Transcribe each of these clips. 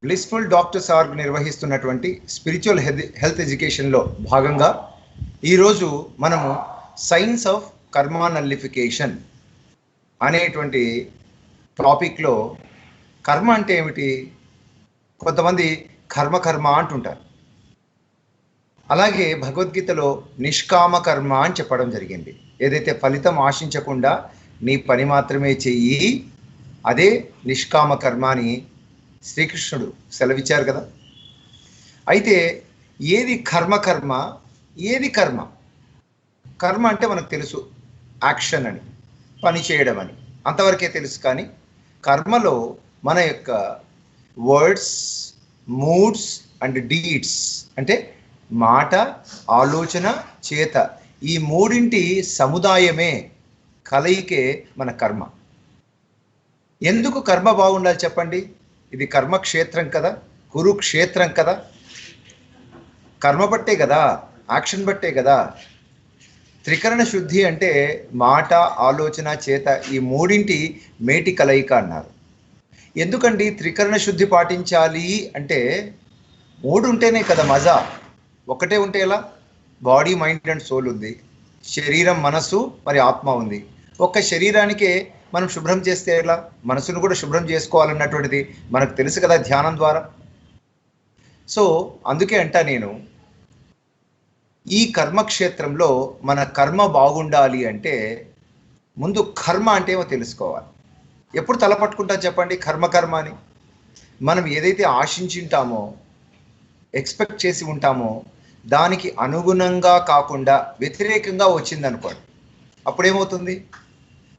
Blissful doctors org నిర్వహిస్తున్నటువంటి spiritual health ఎడ్యుకేషన్లో భాగంగా ఈరోజు మనము సైన్స్ ఆఫ్ కర్మ నల్లిఫికేషన్ అనేటువంటి టాపిక్లో కర్మ అంటే ఏమిటి, కొంతమంది కర్మ అంటుంటారు. అలాగే భగవద్గీతలో నిష్కామ కర్మ అని చెప్పడం జరిగింది. ఏదైతే ఫలితం ఆశించకుండా నీ పని మాత్రమే చెయ్యి, అదే నిష్కామ కర్మ అని శ్రీకృష్ణుడు సెలవిచ్చారు కదా. అయితే ఏది కర్మ, ఏది కర్మ? కర్మ అంటే మనకు తెలుసు, యాక్షన్ అని, పని చేయడం అని, అంతవరకే తెలుసు. కానీ కర్మలో మన యొక్క వర్డ్స్, మూడ్స్ అండ్ డీడ్స్ అంటే మాట, ఆలోచన, చేత, ఈ మూడింటి సముదాయమే, కలయికే మన కర్మ. ఎందుకు కర్మ బాగుండాలి చెప్పండి? ఇది కర్మక్షేత్రం కదా, కురుక్షేత్రం కదా. కర్మ బట్టే కదా, యాక్షన్ బట్టే కదా. త్రికరణ శుద్ధి అంటే మాట, ఆలోచన, చేత, ఈ మూడింటి మేటి కలయిక అన్నారు. ఎందుకండి త్రికరణ శుద్ధి పాటించాలి అంటే? మూడు ఉంటేనే కదా మజా. ఒకటే ఉంటే ఎలా? బాడీ, మైండ్ అండ్ సోల్ ఉంది, శరీరం, మనసు, మరి ఆత్మ ఉంది. ఒక్క శరీరానికే మనం శుభ్రం చేస్తే ఎలా? మనసును కూడా శుభ్రం చేసుకోవాలన్నటువంటిది మనకు తెలుసు కదా ధ్యానం ద్వారా. సో అందుకే అంటా నేను, ఈ కర్మక్షేత్రంలో మన కర్మ బాగుండాలి అంటే ముందు కర్మ అంటే ఏమో తెలుసుకోవాలి. ఎప్పుడు తల పట్టుకుంటా చెప్పండి కర్మ అని? మనం ఏదైతే ఆశించింటామో, ఎక్స్పెక్ట్ చేసి ఉంటామో, దానికి అనుగుణంగా కాకుండా వ్యతిరేకంగా వచ్చిందనుకోండి, అప్పుడేమవుతుంది?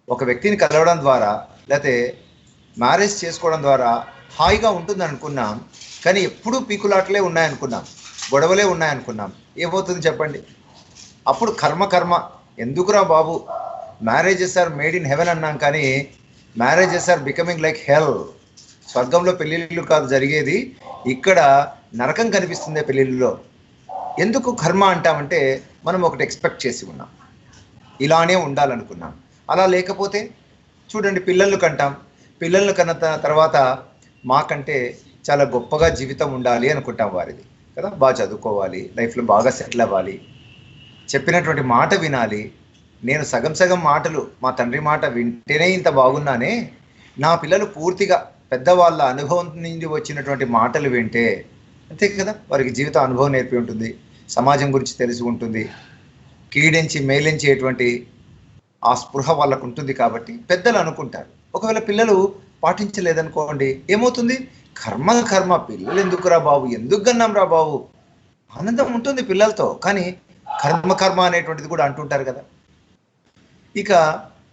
ఒక వ్యక్తిని కలవడం ద్వారా లేకపోతే మ్యారేజ్ చేసుకోవడం ద్వారా హాయిగా ఉంటుంది అనుకున్నాం, కానీ ఎప్పుడూ పీకులాట్లే ఉన్నాయనుకున్నాం, గొడవలే ఉన్నాయనుకున్నాం, ఏమవుతుంది చెప్పండి? అప్పుడు కర్మ. ఎందుకురా బాబు, marriages are made in heaven అన్నాం, కానీ marriages are becoming like hell. స్వర్గంలో పెళ్ళిళ్ళు కాదు జరిగేది, ఇక్కడ నరకం కనిపిస్తుంది పెళ్ళిళ్ళలో. ఎందుకు కర్మ అంటామంటే మనం ఒకటి ఎక్స్పెక్ట్ చేసి ఉన్నాం, ఇలానే ఉండాలనుకున్నాం. అలా లేకపోతే చూడండి, పిల్లలు కంటాం, పిల్లలను కన్న తర్వాత మాకంటే చాలా గొప్పగా జీవితం ఉండాలి అనుకుంటాం వారిది కదా. బాగా చదువుకోవాలి, లైఫ్లో బాగా సెటిల్ అవ్వాలి, చెప్పినటువంటి మాట వినాలి. నేను సగం మాటలు మా తండ్రి మాట వింటేనే ఇంత బాగున్నానే, నా పిల్లలు పూర్తిగా పెద్దవాళ్ళ అనుభవం నుంచి వచ్చినటువంటి మాటలు వింటే, అంతే కదా, వారికి జీవిత అనుభవం నేర్పి ఉంటుంది, సమాజం గురించి తెలిసి ఉంటుంది, కీడించి మేలించేటువంటి ఆ స్పృహ వాళ్ళకు ఉంటుంది. కాబట్టి పెద్దలు అనుకుంటారు. ఒకవేళ పిల్లలు పాటించలేదనుకోండి, ఏమవుతుంది? కర్మ. పిల్లలు ఎందుకురా బాబు, ఎందుకు గన్నాం రా బాబు, ఆనందం ఉంటుంది పిల్లలతో, కానీ కర్మ అనేటువంటిది కూడా అంటుంటారు కదా. ఇక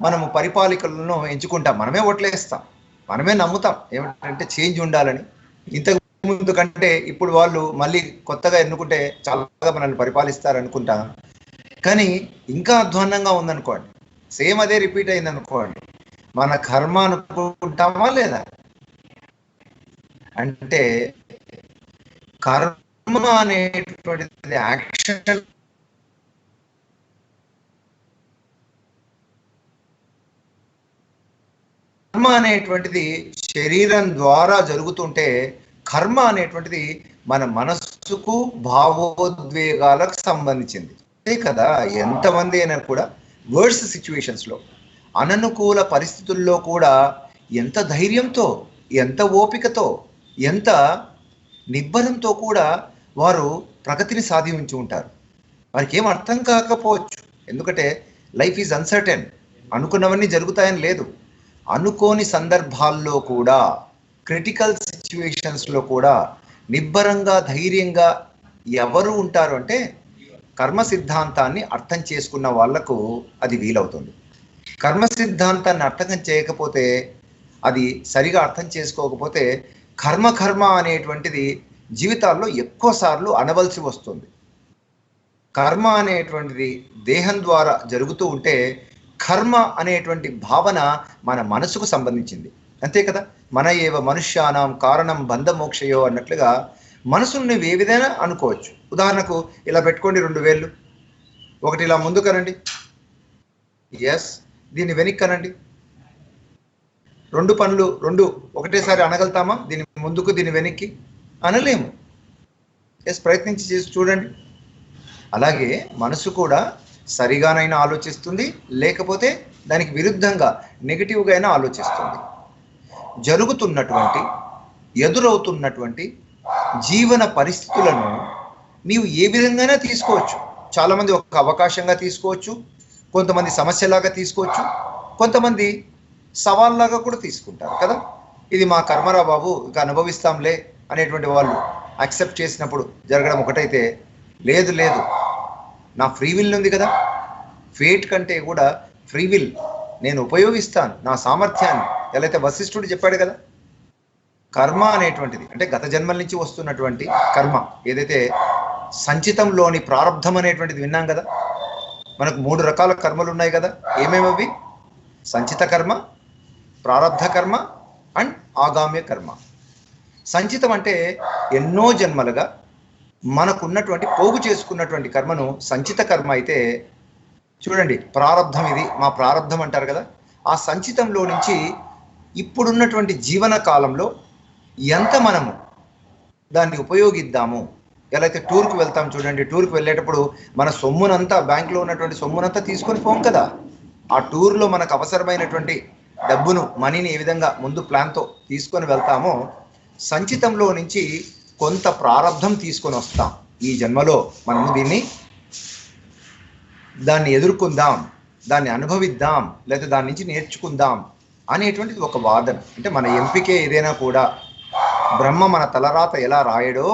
మనము పరిపాలకులను ఎంచుకుంటాం, మనమే ఓట్లేస్తాం, మనమే నమ్ముతాం ఏమిటంటే చేంజ్ ఉండాలని. ఇంతకు ముందు కంటే ఇప్పుడు వాళ్ళు మళ్ళీ కొత్తగా ఎన్నుకుంటే చాలా మనల్ని పరిపాలిస్తారనుకుంటాం, కానీ ఇంకా అధ్వాన్నంగా ఉందనుకోండి, సేమ్ అదే రిపీట్ అయింది అనుకోండి, మన కర్మ అనుకుంటామా లేదా? అంటే కర్మ అనేటువంటిది యాక్షన్, కర్మ అనేటువంటిది శరీరం ద్వారా జరుగుతుంటే, కర్మ అనేటువంటిది మన మనస్సుకు, భావోద్వేగాలకు సంబంధించింది. అంతే కదా. ఎంతమంది అయినా కూడా వర్స్ సిచ్యువేషన్స్లో, అననుకూల పరిస్థితుల్లో కూడా ఎంత ధైర్యంతో, ఎంత ఓపికతో, ఎంత నిబ్బరంతో కూడా వారు ప్రగతిని సాధించి ఉంటారు. వారికి ఏం అర్థం కాకపోవచ్చు, ఎందుకంటే లైఫ్ ఈజ్ అన్సర్టెన్. అనుకున్నవన్నీ జరుగుతాయని లేదు. అనుకోని సందర్భాల్లో కూడా, క్రిటికల్ సిచ్యువేషన్స్లో కూడా నిబ్బరంగా, ధైర్యంగా ఎవరు ఉంటారు అంటే కర్మ సిద్ధాంతాన్ని అర్థం చేసుకున్న వాళ్లకు అది వీలవుతుంది. కర్మ సిద్ధాంతాన్ని అర్థం చేయకపోతే, అది సరిగా అర్థం చేసుకోకపోతే, కర్మ అనేటువంటిది జీవితాల్లో ఎక్కువ సార్లు అనవలసి వస్తుంది. కర్మ అనేటువంటిది దేహం ద్వారా జరుగుతూ ఉంటే, కర్మ అనేటువంటి భావన మన మనసుకు సంబంధించింది, అంతే కదా. మన ఏవ మనుష్యానాం కారణం బంధమోక్షయో అన్నట్లుగా మనసును నువ్వు ఏ విధంగా అనుకోవచ్చు. ఉదాహరణకు ఇలా పెట్టుకోండి, 2 వేళ్ళు, ఒకటి ఇలా ముందు కనండి, ఎస్, దీన్ని వెనక్కి కనండి, రెండు పనులు రెండు ఒకటేసారి అనగలుగుతామా? దీని ముందుకు దీని వెనక్కి అనలేము. ప్రయత్నించి చేసి చూడండి. అలాగే మనసు కూడా సరిగానైనా ఆలోచిస్తుంది, లేకపోతే దానికి విరుద్ధంగా నెగిటివ్గా అయినా ఆలోచిస్తుంది. జరుగుతున్నటువంటి ఎదురవుతున్నటువంటి జీవన పరిస్థితులను నీవు ఏ విధంగానే తీసుకోవచ్చు. చాలామంది ఒక అవకాశంగా తీసుకోవచ్చు, కొంతమంది సమస్యలాగా తీసుకోవచ్చు, కొంతమంది సవాల్లాగా కూడా తీసుకుంటారు కదా. ఇది మా కర్మరా బాబు, ఇక అనుభవిస్తాంలే అనేటువంటి వాళ్ళు యాక్సెప్ట్ చేసినప్పుడు జరగడం ఒకటైతే, లేదు లేదు నా ఫ్రీ విల్ ఉంది కదా, ఫేట్ కంటే కూడా ఫ్రీ విల్ నేను ఉపయోగిస్తాను నా సామర్థ్యాన్ని. ఎలా అయితే వశిష్ఠుడు చెప్పాడు కదా, కర్మ అనేటువంటిది అంటే గత జన్మల నుంచి వస్తున్నటువంటి కర్మ ఏదైతే సంచితంలోని ప్రారంధం అనేటువంటిది విన్నాం కదా. మనకు 3 రకాల కర్మలు ఉన్నాయి కదా. ఏమేమవి? సంచిత కర్మ, ప్రారబ్ధ కర్మ అండ్ ఆగామ్య కర్మ. సంచితం అంటే ఎన్నో జన్మలుగా మనకున్నటువంటి పోగు చేసుకున్నటువంటి కర్మను సంచిత కర్మ అయితే, చూడండి ప్రారబ్ధం ఇది మా ప్రారబ్ధం అంటారు కదా. ఆ సంచితంలో నుంచి ఇప్పుడున్నటువంటి జీవన కాలంలో ఎంత మనము దాన్ని ఉపయోగిద్దాము. ఎలా అయితే టూర్కి వెళ్తాం చూడండి, టూర్కి వెళ్ళేటప్పుడు మన సొమ్మునంతా బ్యాంకులో ఉన్నటువంటి సొమ్మునంతా తీసుకొని పోం కదా. ఆ టూర్లో మనకు అవసరమైనటువంటి డబ్బును మనీని ఏ విధంగా ముందు ప్లాన్తో తీసుకొని వెళ్తామో, సంచితంలో నుంచి కొంత ప్రారబ్ధం తీసుకొని వస్తాం. ఈ జన్మలో మనము దాన్ని ఎదుర్కొందాం, దాన్ని అనుభవిద్దాం, లేదా దాని నుంచి నేర్చుకుందాం అనేటువంటిది ఒక వాదన. అంటే మన ఎంపికే ఏదైనా కూడా బ్రహ్మ మన తలరాత ఎలా రాయడో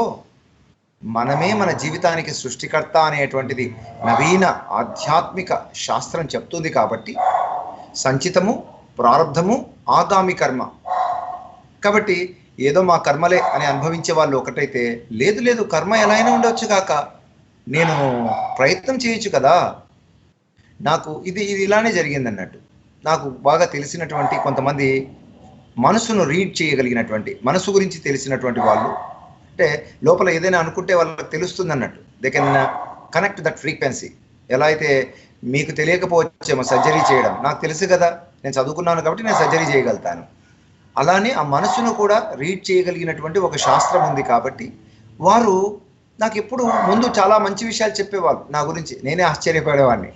మనమే మన జీవితానికి సృష్టికర్త అనేటువంటిది నవీన ఆధ్యాత్మిక శాస్త్రం చెప్తుంది. కాబట్టి సంచితము, ప్రారబ్ధము, ఆగామి కర్మ. కాబట్టి ఏదో మా కర్మలే అని అనుభవించే వాళ్ళు ఒకటైతే, లేదు లేదు కర్మ ఎలా అయినా ఉండవచ్చు కాక, నేను ప్రయత్నం చేయొచ్చు కదా. నాకు ఇది ఇలానే జరిగింది అన్నట్టు. నాకు బాగా తెలిసినటువంటి కొంతమంది మనసును రీడ్ చేయగలిగినటువంటి, మనసు గురించి తెలిసినటువంటి వాళ్ళు, అంటే లోపల ఏదైనా అనుకుంటే వాళ్ళకి తెలుస్తుంది అన్నట్టు. They can connect that frequency. ఎలా అయితే మీకు తెలియకపోవచ్చేమో సర్జరీ చేయడం, నాకు తెలుసు కదా, నేను చదువుకున్నాను కాబట్టి నేను సర్జరీ చేయగలుగుతాను. అలానే ఆ మనసును కూడా రీడ్ చేయగలిగినటువంటి ఒక శాస్త్రం ఉంది. కాబట్టి వారు నాకు ఎప్పుడు ముందు చాలా మంచి విషయాలు చెప్పేవాళ్ళు నా గురించి. నేనే ఆశ్చర్యపడేవాడిని.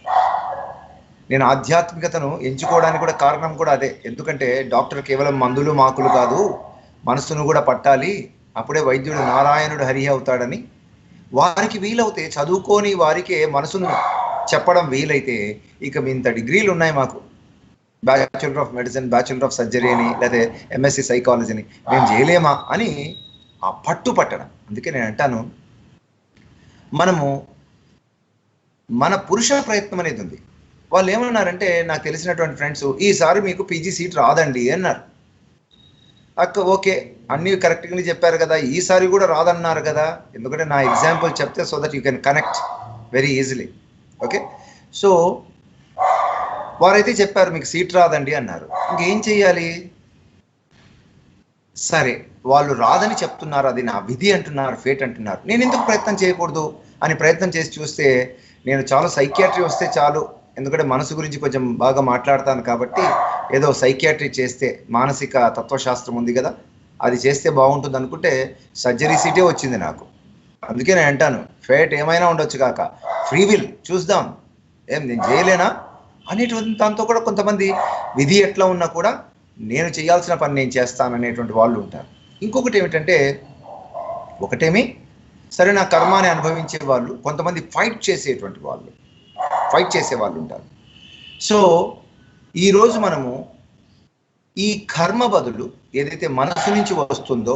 నేను ఆధ్యాత్మికతను ఎంచుకోవడానికి కూడా కారణం కూడా అదే. ఎందుకంటే డాక్టర్ కేవలం మందులు మాకులు కాదు, మనసును కూడా పట్టాలి, అప్పుడే వైద్యుడు నారాయణుడు హరి అవుతాడని వారికి వీలవుతే, చదువుకోని వారికే మనసును చెప్పడం వీలైతే, ఇక ఇంత డిగ్రీలు ఉన్నాయి మాకు, bachelor of medicine, bachelor of surgery అని, లేదా ఎంఎస్సి సైకాలజీని మేము చేయలేమా అని ఆ పట్టు పట్టడం. అందుకే నేను అంటాను, మనము మన పురుష ప్రయత్నం అనేది ఉంది. వాళ్ళు ఏమన్నారంటే, నాకు తెలిసినటువంటి ఫ్రెండ్స్, ఈసారి మీకు పీజీ సీట్ రాదండి అన్నారు. అక్క ఓకే, అన్నీ కరెక్ట్గానే చెప్పారు కదా, ఈసారి కూడా రాదన్నారు కదా. ఎందుకంటే నా ఎగ్జాంపుల్ చెప్తే so that you can connect very easily. Okay, so వారైతే చెప్పారు మీకు సీట్ రాదండి అన్నారు. ఇంకేం చెయ్యాలి? సరే, వాళ్ళు రాదని చెప్తున్నారు, అది నా విధి అంటున్నారు, ఫేట్ అంటున్నారు, నేను ఎందుకు ప్రయత్నం చేయకూడదు అని ప్రయత్నం చేసి చూస్తే, నేను చాలా సైకియాట్రీ వస్తే చాలు, ఎందుకంటే మనసు గురించి కొంచెం బాగా మాట్లాడతాను కాబట్టి, ఏదో సైకియాట్రీ చేస్తే, మానసిక తత్వశాస్త్రం ఉంది కదా, అది చేస్తే బాగుంటుంది అనుకుంటే సర్జరీ సీటే వచ్చింది నాకు. అందుకే నేను అంటాను, ఫేట్ ఏమైనా ఉండొచ్చు కాక, ఫ్రీ విల్ చూద్దాం, ఏం నేను చేయలేనా అనేటువంటి దాంతో కూడా కొంతమంది విధి ఎట్లా ఉన్నా కూడా నేను చేయాల్సిన పని నేను చేస్తాను అనేటువంటి వాళ్ళు ఉంటారు. ఇంకొకటి ఏమిటంటే, ఒకటేమి సరే నా కర్మాని అనుభవించే వాళ్ళు, కొంతమంది ఫైట్ చేసే వాళ్ళు ఉంటారు. సో ఈరోజు మనము ఈ కర్మ బదులు ఏదైతే మనసు నుంచి వస్తుందో,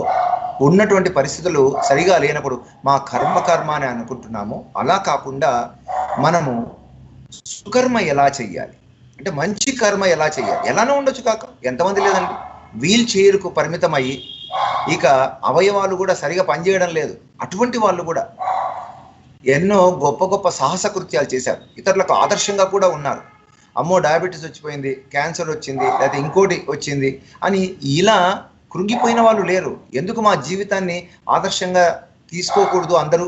ఉన్నటువంటి పరిస్థితులు సరిగా లేనప్పుడు మా కర్మ అని అనుకుంటున్నామో, అలా కాకుండా మనము సుకర్మ ఎలా చెయ్యాలి, అంటే మంచి కర్మ ఎలా చెయ్యాలి, ఎలానో ఉండొచ్చు కాక, ఎంతమంది లేదండి వీల్ చైర్కు పరిమితం అయ్యి ఇక అవయవాలు కూడా సరిగా పనిచేయడం లేదు, అటువంటి వాళ్ళు కూడా ఎన్నో గొప్ప గొప్ప సాహస కృత్యాలు చేశారు, ఇతరులకు ఆదర్శంగా కూడా ఉన్నారు. అమ్మో డయాబెటీస్ వచ్చిపోయింది, క్యాన్సర్ వచ్చింది, లేకపోతే ఇంకోటి వచ్చింది అని ఇలా కృంగిపోయిన వాళ్ళు లేరు. ఎందుకు మా జీవితాన్ని ఆదర్శంగా తీసుకోకూడదు అందరూ?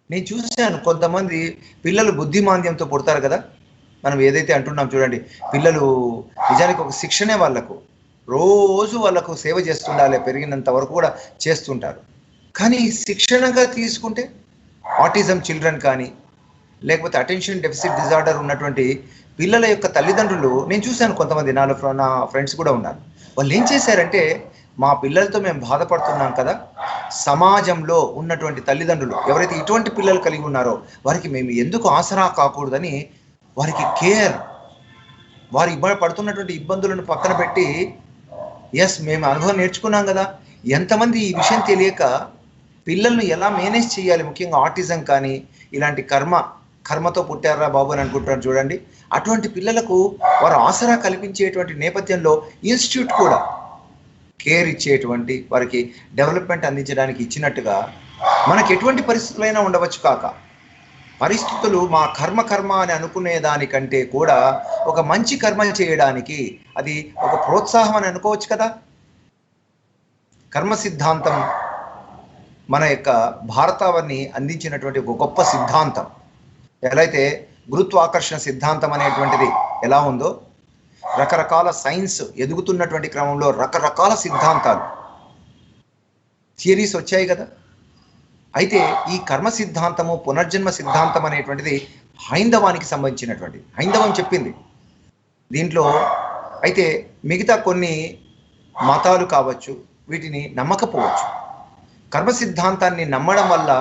నేను చూశాను, కొంతమంది పిల్లలు బుద్ధిమాంద్యంతో పుడతారు కదా, మనం ఏదైతే అంటున్నాం చూడండి, పిల్లలు నిజానికి ఒక శిక్షణే వాళ్ళకు. రోజు వాళ్ళకు సేవ చేస్తుండాలి, పెరిగినంత వరకు కూడా చేస్తుంటారు. కానీ శిక్షణగా తీసుకుంటే ఆటిజం చిల్డ్రన్ కానీ లేకపోతే అటెన్షన్ డెఫిసిట్ డిజార్డర్ ఉన్నటువంటి పిల్లల యొక్క తల్లిదండ్రులు నేను చూశాను. కొంతమంది నా ఫ్రెండ్స్ కూడా ఉన్నారు. వాళ్ళు ఏం చేశారంటే, మా పిల్లలతో మేము బాధపడుతున్నాం కదా, సమాజంలో ఉన్నటువంటి తల్లిదండ్రులు ఎవరైతే ఇటువంటి పిల్లలు కలిగి ఉన్నారో వారికి మేము ఎందుకు ఆసరా కాకూడదని వారికి కేర్, వారు పడుతున్నటువంటి ఇబ్బందులను పక్కన పెట్టి, ఎస్ మేము అనుభవం నేర్చుకున్నాం కదా, ఎంతమంది ఈ విషయం తెలియక పిల్లలను ఎలా మేనేజ్ చేయాలి, ముఖ్యంగా ఆటిజం కానీ ఇలాంటి కర్మతో పుట్టారా బాబు అని అనుకుంటున్నారు చూడండి. అటువంటి పిల్లలకు వారు ఆసరా కల్పించేటువంటి నేపథ్యంలో ఇన్స్టిట్యూట్ కూడా కేర్ ఇచ్చేటువంటి, వారికి డెవలప్మెంట్ అందించడానికి ఇచ్చినట్టుగా మనకు ఎటువంటి పరిస్థితులైనా ఉండవచ్చు కాక, పరిస్థితులు మా కర్మ అని అనుకునే దానికంటే కూడా ఒక మంచి కర్మ చేయడానికి అది ఒక ప్రోత్సాహం అని అనుకోవచ్చు కదా. కర్మ సిద్ధాంతం మన యొక్క భారతావని అందించినటువంటి ఒక గొప్ప సిద్ధాంతం. ఎలా అయితే గురుత్వాకర్షణ సిద్ధాంతం అనేటువంటిది ఎలా ఉందో, రకరకాల సైన్స్ ఎదుగుతున్నటువంటి క్రమంలో రకరకాల సిద్ధాంతాలు, థియరీస్ వచ్చాయి కదా. అయితే ఈ కర్మ సిద్ధాంతము, పునర్జన్మ సిద్ధాంతం అనేటువంటిది హైందవానికి సంబంధించినటువంటి, హైందవం చెప్పింది దీంట్లో. అయితే మిగతా కొన్ని మతాలు కావచ్చు వీటిని నమ్మకపోవచ్చు. కర్మ సిద్ధాంతాన్ని నమ్మడం వల్ల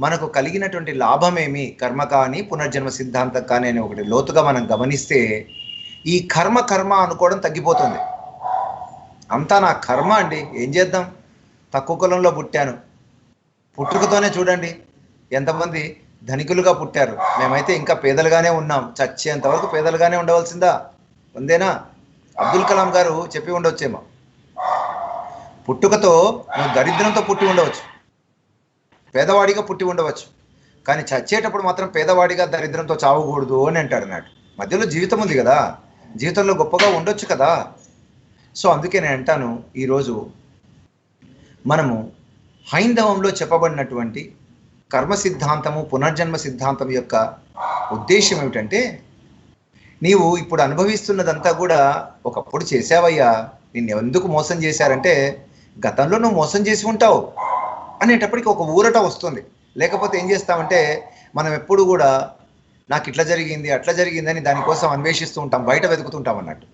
మనకు కలిగినటువంటి లాభమేమి, కర్మ కానీ పునర్జన్మ సిద్ధాంతం కానీ అని ఒకటి లోతుగా మనం గమనిస్తే, ఈ కర్మ అనుకోవడం తగ్గిపోతుంది. అంతా నా కర్మ అండి, ఏం చేద్దాం, తక్కువ కులంలో పుట్టాను, పుట్టుకతోనే చూడండి ఎంతమంది ధనికులుగా పుట్టారు, మేమైతే ఇంకా పేదలుగానే ఉన్నాం, చచ్చేంతవరకు పేదలుగానే ఉండవలసిందా, ఉందేనా? అబ్దుల్ కలాం గారు చెప్పి ఉండవచ్చేమో, పుట్టుకతో నువ్వు దరిద్రంతో పుట్టి ఉండవచ్చు, పేదవాడిగా పుట్టి ఉండవచ్చు, కానీ చచ్చేటప్పుడు మాత్రం పేదవాడిగా దరిద్రంతో చావకూడదు అని అంటాడు అన్నట్టు. మధ్యలో జీవితం ఉంది కదా, జీవితంలో గొప్పగా ఉండొచ్చు కదా. సో అందుకే నేను అంటాను, ఈరోజు మనము హైందవంలో చెప్పబడినటువంటి కర్మ సిద్ధాంతము, పునర్జన్మ సిద్ధాంతం యొక్క ఉద్దేశం ఏమిటంటే, నీవు ఇప్పుడు అనుభవిస్తున్నదంతా కూడా ఒకప్పుడు చేసావయ్యా, నిన్ను ఎందుకు మోసం చేశారంటే గతంలో నువ్వు మోసం చేసి ఉంటావు అనేటప్పటికి ఒక ఊరట వస్తుంది. లేకపోతే ఏం చేస్తామంటే, మనం ఎప్పుడు కూడా నాకు ఇట్లా జరిగింది అట్లా జరిగిందని దానికోసం అన్వేషిస్తూ ఉంటాం, బయట వెతుకుతుంటాం అన్నట్టు.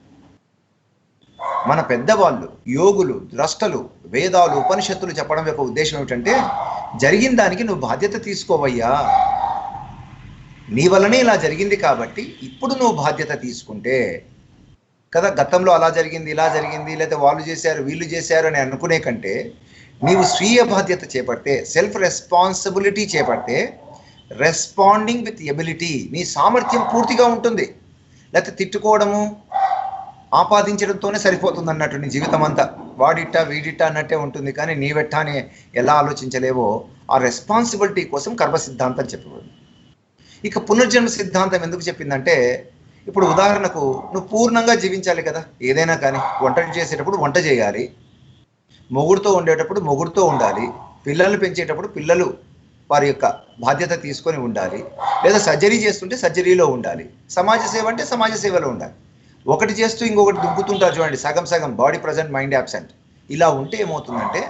మన పెద్దవాళ్ళు, యోగులు, ద్రష్టలు, వేదాలు, ఉపనిషత్తులు చెప్పడం యొక్క ఉద్దేశం ఏమిటంటే, జరిగిన దానికి నువ్వు బాధ్యత తీసుకోవయ్యా, నీ వల్లనే ఇలా జరిగింది కాబట్టి ఇప్పుడు నువ్వు బాధ్యత తీసుకుంటే కదా, గతంలో అలా జరిగింది ఇలా జరిగింది లేదా వాళ్ళు చేశారు వీళ్ళు చేశారు అని అనుకునే కంటే నీవు స్వీయ బాధ్యత చేపడితే, సెల్ఫ్ రెస్పాన్సిబిలిటీ చేపడితే, రెస్పాండింగ్ విత్ ఎబిలిటీ, నీ సామర్థ్యం పూర్తిగా ఉంటుంది. లేకపోతే తిట్టుకోవడము ఆపాదించడంతోనే సరిపోతుంది అన్నట్టు నీ జీవితం అంతా, వాడిట్టా వీడిట్టా అన్నట్టే ఉంటుంది. కానీ నీవెట్టా అని ఎలా ఆలోచించలేవో ఆ రెస్పాన్సిబిలిటీ కోసం కర్మ సిద్ధాంతం చెప్పబడింది. ఇక పునర్జన్మ సిద్ధాంతం ఎందుకు చెప్పిందంటే, ఇప్పుడు ఉదాహరణకు నువ్వు పూర్ణంగా జీవించాలి కదా, ఏదైనా కానీ వంట చేసేటప్పుడు వంట చేయాలి, మొగుడుతో ఉండేటప్పుడు మొగుడుతో ఉండాలి, పిల్లల్ని పెంచేటప్పుడు పిల్లలు వారి యొక్క బాధ్యత తీసుకొని ఉండాలి, లేదా సర్జరీ చేస్తుంటే సర్జరీలో ఉండాలి, సమాజ సేవ అంటే సమాజ సేవలో ఉండాలి. ఒకటి చేస్తూ ఇంకొకటి దుంకుతుంటారు చూడండి, సగం సగం, బాడీ ప్రజెంట్ మైండ్ యాబ్సెంట్. ఇలా ఉంటే ఏమవుతుందంటే,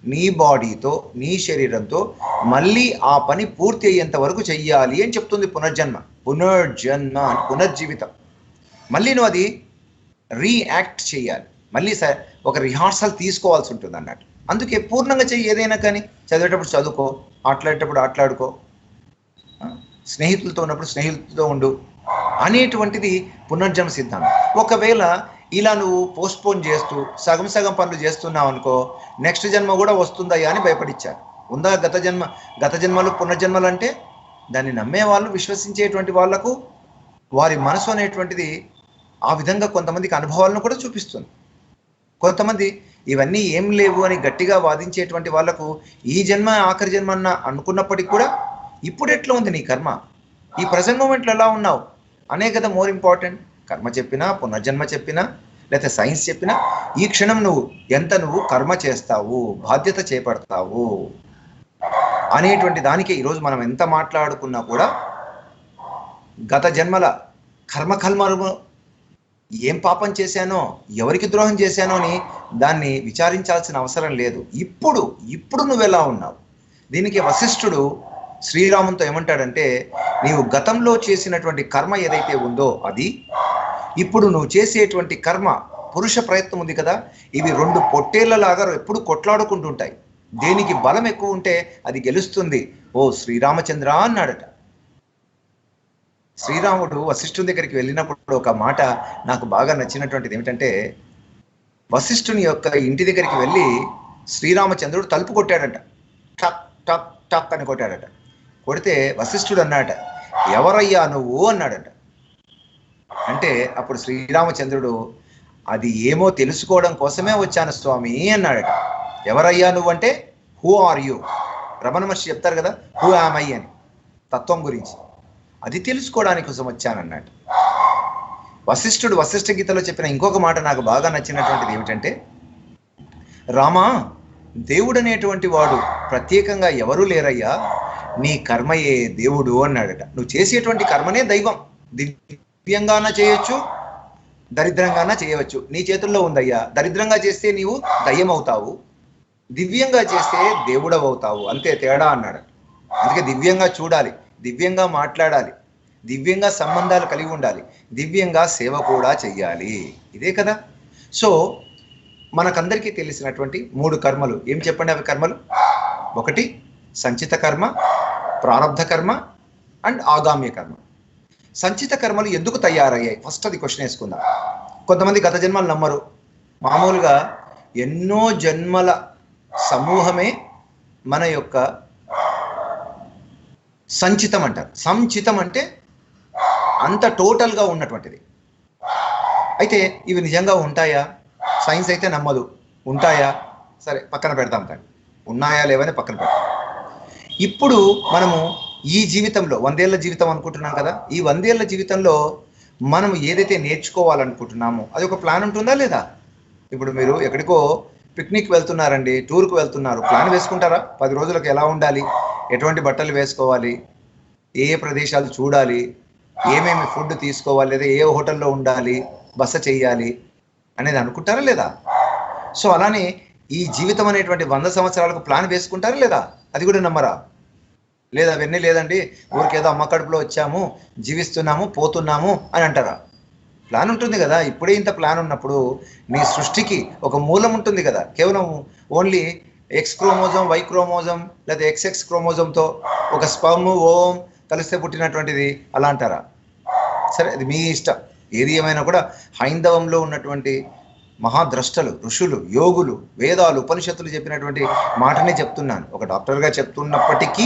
నీ బాడీతో నీ శరీరంతో మళ్ళీ ఆ పని పూర్తి అయ్యేంత వరకు చెయ్యాలి అని చెప్తుంది పునర్జన్మ. పునర్జన్మ అంటే పునర్జీవితం. మళ్ళీ నువ్వు అది రీయాక్ట్ చేయాలి, మళ్ళీ ఒక రిహార్సల్ తీసుకోవాల్సి ఉంటుంది అన్నట్టు. అందుకే పూర్ణంగా చెయ్యి, ఏదైనా కానీ చదివేటప్పుడు చదువుకో, ఆటలాడేటప్పుడు ఆటలాడుకో, స్నేహితులతో ఉన్నప్పుడు స్నేహితులతో ఉండు అనేటువంటిది పునర్జన్మ సిద్ధాంతం. ఒకవేళ ఇలా నువ్వు పోస్ట్పోన్ చేస్తూ సగం సగం పనులు చేస్తున్నావు అనుకో, నెక్స్ట్ జన్మ కూడా వస్తుందయ్యా అని భయపడిచ్చారు. ఉందా గత జన్మలు పునర్జన్మలు అంటే? దాన్ని నమ్మే వాళ్ళు, విశ్వసించేటువంటి వాళ్లకు వారి మనసు అనేటువంటిది ఆ విధంగా కొంతమందికి అనుభవాలను కూడా చూపిస్తుంది. కొంతమంది ఇవన్నీ ఏం లేవు అని గట్టిగా వాదించేటువంటి వాళ్లకు ఈ జన్మ ఆఖరి జన్మ అన్న అనుకున్నప్పటికీ కూడా ఇప్పుడు ఎట్లా ఉంది నీ కర్మ, ఈ ప్రజెంట్ మూమెంట్లో ఎలా ఉన్నావు అనే కదా మోర్ ఇంపార్టెంట్. కర్మ చెప్పినా, పునర్జన్మ చెప్పినా, లేకపోతే సైన్స్ చెప్పినా, ఈ క్షణం నువ్వు కర్మ చేస్తావు, బాధ్యత చేపడతావు అనేటువంటి దానికి ఈరోజు మనం ఎంత మాట్లాడుకున్నా కూడా గత జన్మల కర్మలు ఏం పాపం చేశానో, ఎవరికి ద్రోహం చేశానో అని దాన్ని విచారించాల్సిన అవసరం లేదు. ఇప్పుడు నువ్వు ఎలా ఉన్నావు. దీనికి వశిష్ఠుడు శ్రీరామునితో ఏమంటాడంటే, నీవు గతంలో చేసినటువంటి కర్మ ఏదైతే ఉందో అది, ఇప్పుడు నువ్వు చేసేటువంటి కర్మ పురుష ప్రయత్నం ఉంది కదా, ఇవి రెండు పొట్టేళ్లలాగా ఎప్పుడు కొట్లాడుకుంటుంటాయి. దేనికి బలం ఎక్కువ ఉంటే అది గెలుస్తుంది. ఓ శ్రీరామచంద్ర అన్నాడట. శ్రీరాముడు వశిష్ఠుని దగ్గరికి వెళ్ళినప్పుడు ఒక మాట నాకు బాగా నచ్చినటువంటిది ఏమిటంటే, వశిష్ఠుని యొక్క ఇంటి దగ్గరికి వెళ్ళి శ్రీరామచంద్రుడు తలుపు కొట్టాడట. టక్ టక్ టక్ అని కొట్టాడట. కొడితే వశిష్ఠుడు అన్నాడట, ఎవరయ్యా నువ్వు అన్నాడట. అంటే అప్పుడు శ్రీరామచంద్రుడు, అది ఏమో తెలుసుకోవడం కోసమే వచ్చాను స్వామి అన్నాడట. ఎవరయ్యా నువ్వు అంటే, who are you. Ramana Maharshi చెప్తారు కదా, హూ యామ్ ఐ అని, తత్వం గురించి. అది తెలుసుకోవడానికి కోసం వచ్చానన్నాడు. వశిష్ఠుడు వశిష్ఠ గీతలో చెప్పిన ఇంకొక మాట నాకు బాగా నచ్చినటువంటిది ఏమిటంటే, రామా, దేవుడు అనేటువంటి వాడు ప్రత్యేకంగా ఎవరూ లేరయ్యా, నీ కర్మయే దేవుడు అన్నాడట. నువ్వు చేసేటువంటి కర్మనే దైవం. దివ్యంగాన చేయొచ్చు, దరిద్రంగాన చేయవచ్చు. నీ చేతుల్లో ఉందయ్యా. దరిద్రంగా చేస్తే నీవు దయ్యం అవుతావు, దివ్యంగా చేస్తే దేవుడవవుతావు, అంతే తేడా అన్నాడు. అందుకే దివ్యంగా చూడాలి, దివ్యంగా మాట్లాడాలి, దివ్యంగా సంబంధాలు కలిగి ఉండాలి, దివ్యంగా సేవ కూడా చెయ్యాలి. ఇదే కదా. సో మనకందరికీ తెలిసినటువంటి 3 కర్మలు ఏం చెప్పండి అవి కర్మలు? ఒకటి సంచిత కర్మ, ప్రారబ్ధ కర్మ అండ్ ఆగామ్య కర్మ. సంచిత కర్మలు ఎందుకు తయారయ్యాయి? ఫస్ట్ అది క్వశ్చన్ వేసుకుందాం. కొంతమంది గత జన్మలు నమ్మరు. మామూలుగా ఎన్నో జన్మల సమూహమే మన యొక్క సంచితం అంటారు. సంచితం అంటే అంత టోటల్గా ఉన్నటువంటిది. అయితే ఇవి నిజంగా ఉంటాయా? సైన్స్ అయితే నమ్మదు. ఉంటాయా? సరే పక్కన పెడతాం. కానీ ఉన్నాయా లేవని పక్కన పెడతాం. ఇప్పుడు మనము ఈ జీవితంలో 100 ఏళ్ల జీవితం అనుకుంటున్నాం కదా, ఈ 100 ఏళ్ల జీవితంలో మనం ఏదైతే నేర్చుకోవాలనుకుంటున్నామో అది ఒక ప్లాన్ ఉంటుందా లేదా? ఇప్పుడు మీరు ఎక్కడికో పిక్నిక్ వెళ్తున్నారండి, టూర్కు వెళ్తున్నారు, ప్లాన్ వేసుకుంటారా? 10 రోజులకు ఎలా ఉండాలి, ఎటువంటి బట్టలు వేసుకోవాలి, ఏ ప్రదేశాలు చూడాలి, ఏమేమి ఫుడ్ తీసుకోవాలి, లేదా ఏ హోటల్లో ఉండాలి, బస చెయ్యాలి అనేది అనుకుంటారా లేదా? సో అలానే ఈ జీవితం అనేటువంటి 100 సంవత్సరాలకు ప్లాన్ వేసుకుంటారా లేదా? అది కూడా నమ్మరా? లేదా అవన్నీ లేదండి, ఊరికేదో అమ్మ కడుపులో వచ్చాము, జీవిస్తున్నాము, పోతున్నాము అని అంటారా? ప్లాన్ ఉంటుంది కదా. ఇప్పుడే ఇంత ప్లాన్ ఉన్నప్పుడు నీ సృష్టికి ఒక మూలం ఉంటుంది కదా. కేవలం only X chromosome, why chromosome లేదా ఎక్స్ఎక్స్ క్రోమోజోమ్తో ఒక స్పర్మ్ ఓం కలిస్తే పుట్టినటువంటిది అలా అంటారా? సరే, అది మీ ఇష్టం. ఏది ఏమైనా కూడా హైందవంలో ఉన్నటువంటి మహాద్రష్టలు, ఋషులు, యోగులు, వేదాలు, ఉపనిషత్తులు చెప్పినటువంటి మాటనే చెప్తున్నాను. ఒక డాక్టర్గా చెప్తున్నప్పటికీ,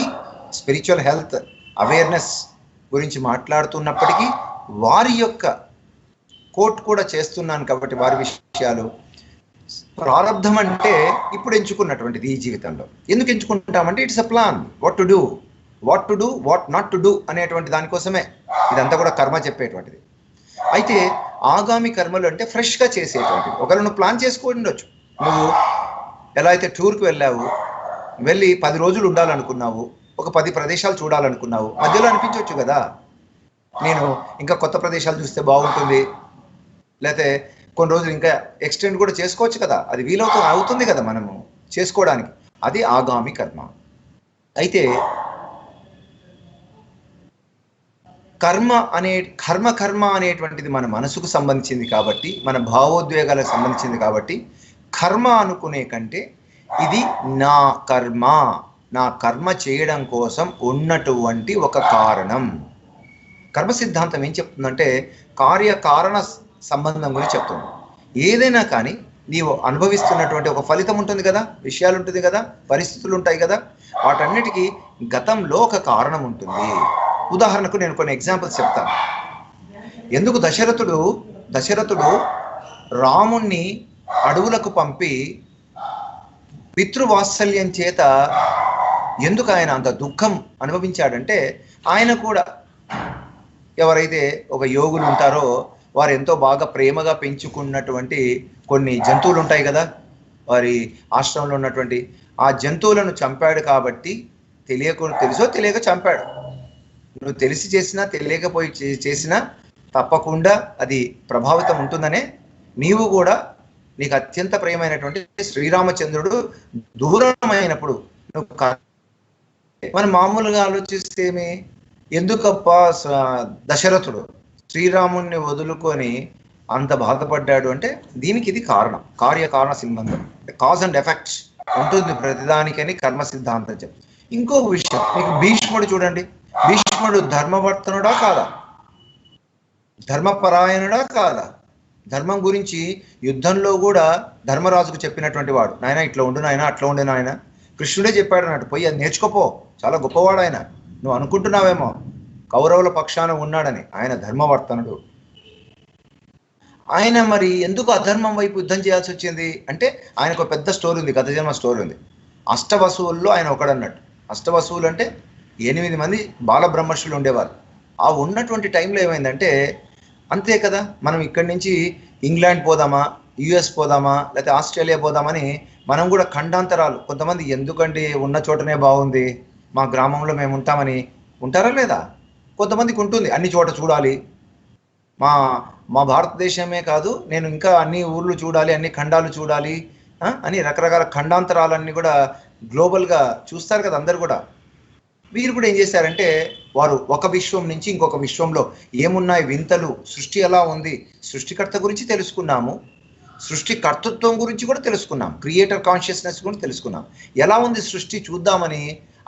స్పిరిచువల్ హెల్త్ అవేర్నెస్ గురించి మాట్లాడుతున్నప్పటికీ వారి యొక్క కోట్ కూడా చేస్తున్నాను కాబట్టి వారి విషయాలు. ప్రారంధం అంటే ఇప్పుడు ఎంచుకున్నటువంటిది ఈ జీవితంలో. ఎందుకు ఎంచుకుంటామంటే it's a plan. What to do, what not to do అనేటువంటి దానికోసమే ఇదంతా కూడా కర్మ చెప్పేటువంటిది. అయితే ఆగామి కర్మలు అంటే ఫ్రెష్గా చేసేటువంటిది. ఒకవేళ నువ్వు ప్లాన్ చేసుకొని ఉండొచ్చు. నువ్వు ఎలా అయితే టూర్కి వెళ్ళావు, వెళ్ళి 10 రోజులు ఉండాలనుకున్నావు, ఒక 10 ప్రదేశాలు చూడాలనుకున్నావు, మధ్యలో అనిపించవచ్చు కదా, నేను ఇంకా కొత్త ప్రదేశాలు చూస్తే బాగుంటుంది, లేకపోతే కొన్ని రోజులు ఇంకా ఎక్స్టెండ్ కూడా చేసుకోవచ్చు కదా. అది అవుతుంది కదా మనము చేసుకోవడానికి. అది ఆగామి కర్మ. అయితే కర్మ అనేటువంటిది మన మనసుకు సంబంధించింది కాబట్టి, మన భావోద్వేగాలకు సంబంధించింది కాబట్టి, కర్మ అనుకునే కంటే ఇది నా కర్మ చేయడం కోసం ఉన్నటువంటి ఒక కారణం. కర్మ సిద్ధాంతం ఏం చెప్తుందంటే కార్యకారణ సంబంధం గురించి చెప్తుంది. ఏదైనా కానీ నీవు అనుభవిస్తున్నటువంటి ఒక ఫలితం ఉంటుంది కదా, విషయాలు ఉంటుంది కదా, పరిస్థితులు ఉంటాయి కదా, వాటన్నిటికీ గతంలో ఒక కారణం ఉంటుంది. ఉదాహరణకు నేను కొన్ని ఎగ్జాంపుల్స్ చెప్తాను. ఎందుకు దశరథుడు రాముణ్ణి అడవులకు పంపి పితృవాత్సల్యం చేత ఎందుకు ఆయన అంత దుఃఖం అనుభవించాడంటే, ఆయన కూడా ఎవరైతే ఒక యోగులు ఉంటారో వారు ఎంతో బాగా ప్రేమగా పెంచుకున్నటువంటి కొన్ని జంతువులు ఉంటాయి కదా, వారి ఆశ్రమంలో ఉన్నటువంటి ఆ జంతువులను చంపాడు కాబట్టి, తెలుసో తెలియక చంపాడు. నువ్వు తెలిసి చేసినా తెలియకపోయి చేసినా తప్పకుండా అది ప్రభావితం ఉంటుందనే నీవు కూడా నీకు అత్యంత ప్రియమైనటువంటి శ్రీరామచంద్రుడు దూరమైనప్పుడు నువ్వు మనం మామూలుగా ఆలోచిస్తే ఏమి, ఎందుకప్ప దశరథుడు శ్రీరాముణ్ణి వదులుకొని అంత బాధపడ్డాడు అంటే దీనికి ఇది కారణం, కార్యకారణ సంబంధం, కాజ్ అండ్ ఎఫెక్ట్స్ ఉంటుంది ప్రతిదానికని కర్మ సిద్ధాంతం చెప్తుంది. ఇంకొక విషయం, మీకు భీష్ముడు చూడండి, భీష్ముడు ధర్మవర్తనుడా కాదా, ధర్మపరాయణుడా కాదా, ధర్మం గురించి యుద్ధంలో కూడా ధర్మరాజుకు చెప్పినటువంటి వాడు, నాయన ఇట్లా ఉండు నాయన, అట్లా ఉండే నాయన, కృష్ణుడే చెప్పాడు అన్నట్టు, పోయి అది నేర్చుకోపో, చాలా గొప్పవాడు ఆయన, నువ్వు అనుకుంటున్నావేమో కౌరవుల పక్షాన ఉన్నాడని. ఆయన ధర్మవర్తనుడు. ఆయన మరి ఎందుకు అధర్మం వైపు యుద్ధం చేయాల్సి వచ్చింది అంటే ఆయనకు ఒక పెద్ద స్టోరీ ఉంది, గత జన్మ స్టోరీ ఉంది. అష్టవసువుల్లో ఆయన ఒకడన్నట్టు. అష్టవసువులు అంటే 8 మంది బాలబ్రహ్మర్షులు ఉండేవారు. ఆ ఉన్నటువంటి టైంలో ఏమైందంటే, అంతే కదా, మనం ఇక్కడి నుంచి ఇంగ్లాండ్ పోదామా, యుఎస్ పోదామా, లేకపోతే ఆస్ట్రేలియా పోదామని మనం కూడా ఖండాంతరాలు, కొంతమంది ఎందుకండి ఉన్న చోటనే బాగుంది, మా గ్రామంలో మేము ఉంటామని ఉంటారా లేదా, కొంతమందికి ఉంటుంది అన్ని చోట చూడాలి, మా మా భారతదేశమే కాదు నేను ఇంకా అన్ని ఊర్లు చూడాలి, అన్ని ఖండాలు చూడాలి అని రకరకాల ఖండాంతరాలన్నీ కూడా గ్లోబల్గా చూస్తారు కదా అందరు కూడా. వీరు కూడా ఏం చేశారంటే, వారు ఒక విశ్వం నుంచి ఇంకొక విశ్వంలో ఏమున్నాయి వింతలు, సృష్టి ఎలా ఉంది, సృష్టికర్త గురించి తెలుసుకున్నాము, సృష్టికర్తృత్వం గురించి కూడా తెలుసుకున్నాం, క్రియేటర్ కాన్షియస్నెస్ కూడా తెలుసుకున్నాం, ఎలా ఉంది సృష్టి చూద్దామని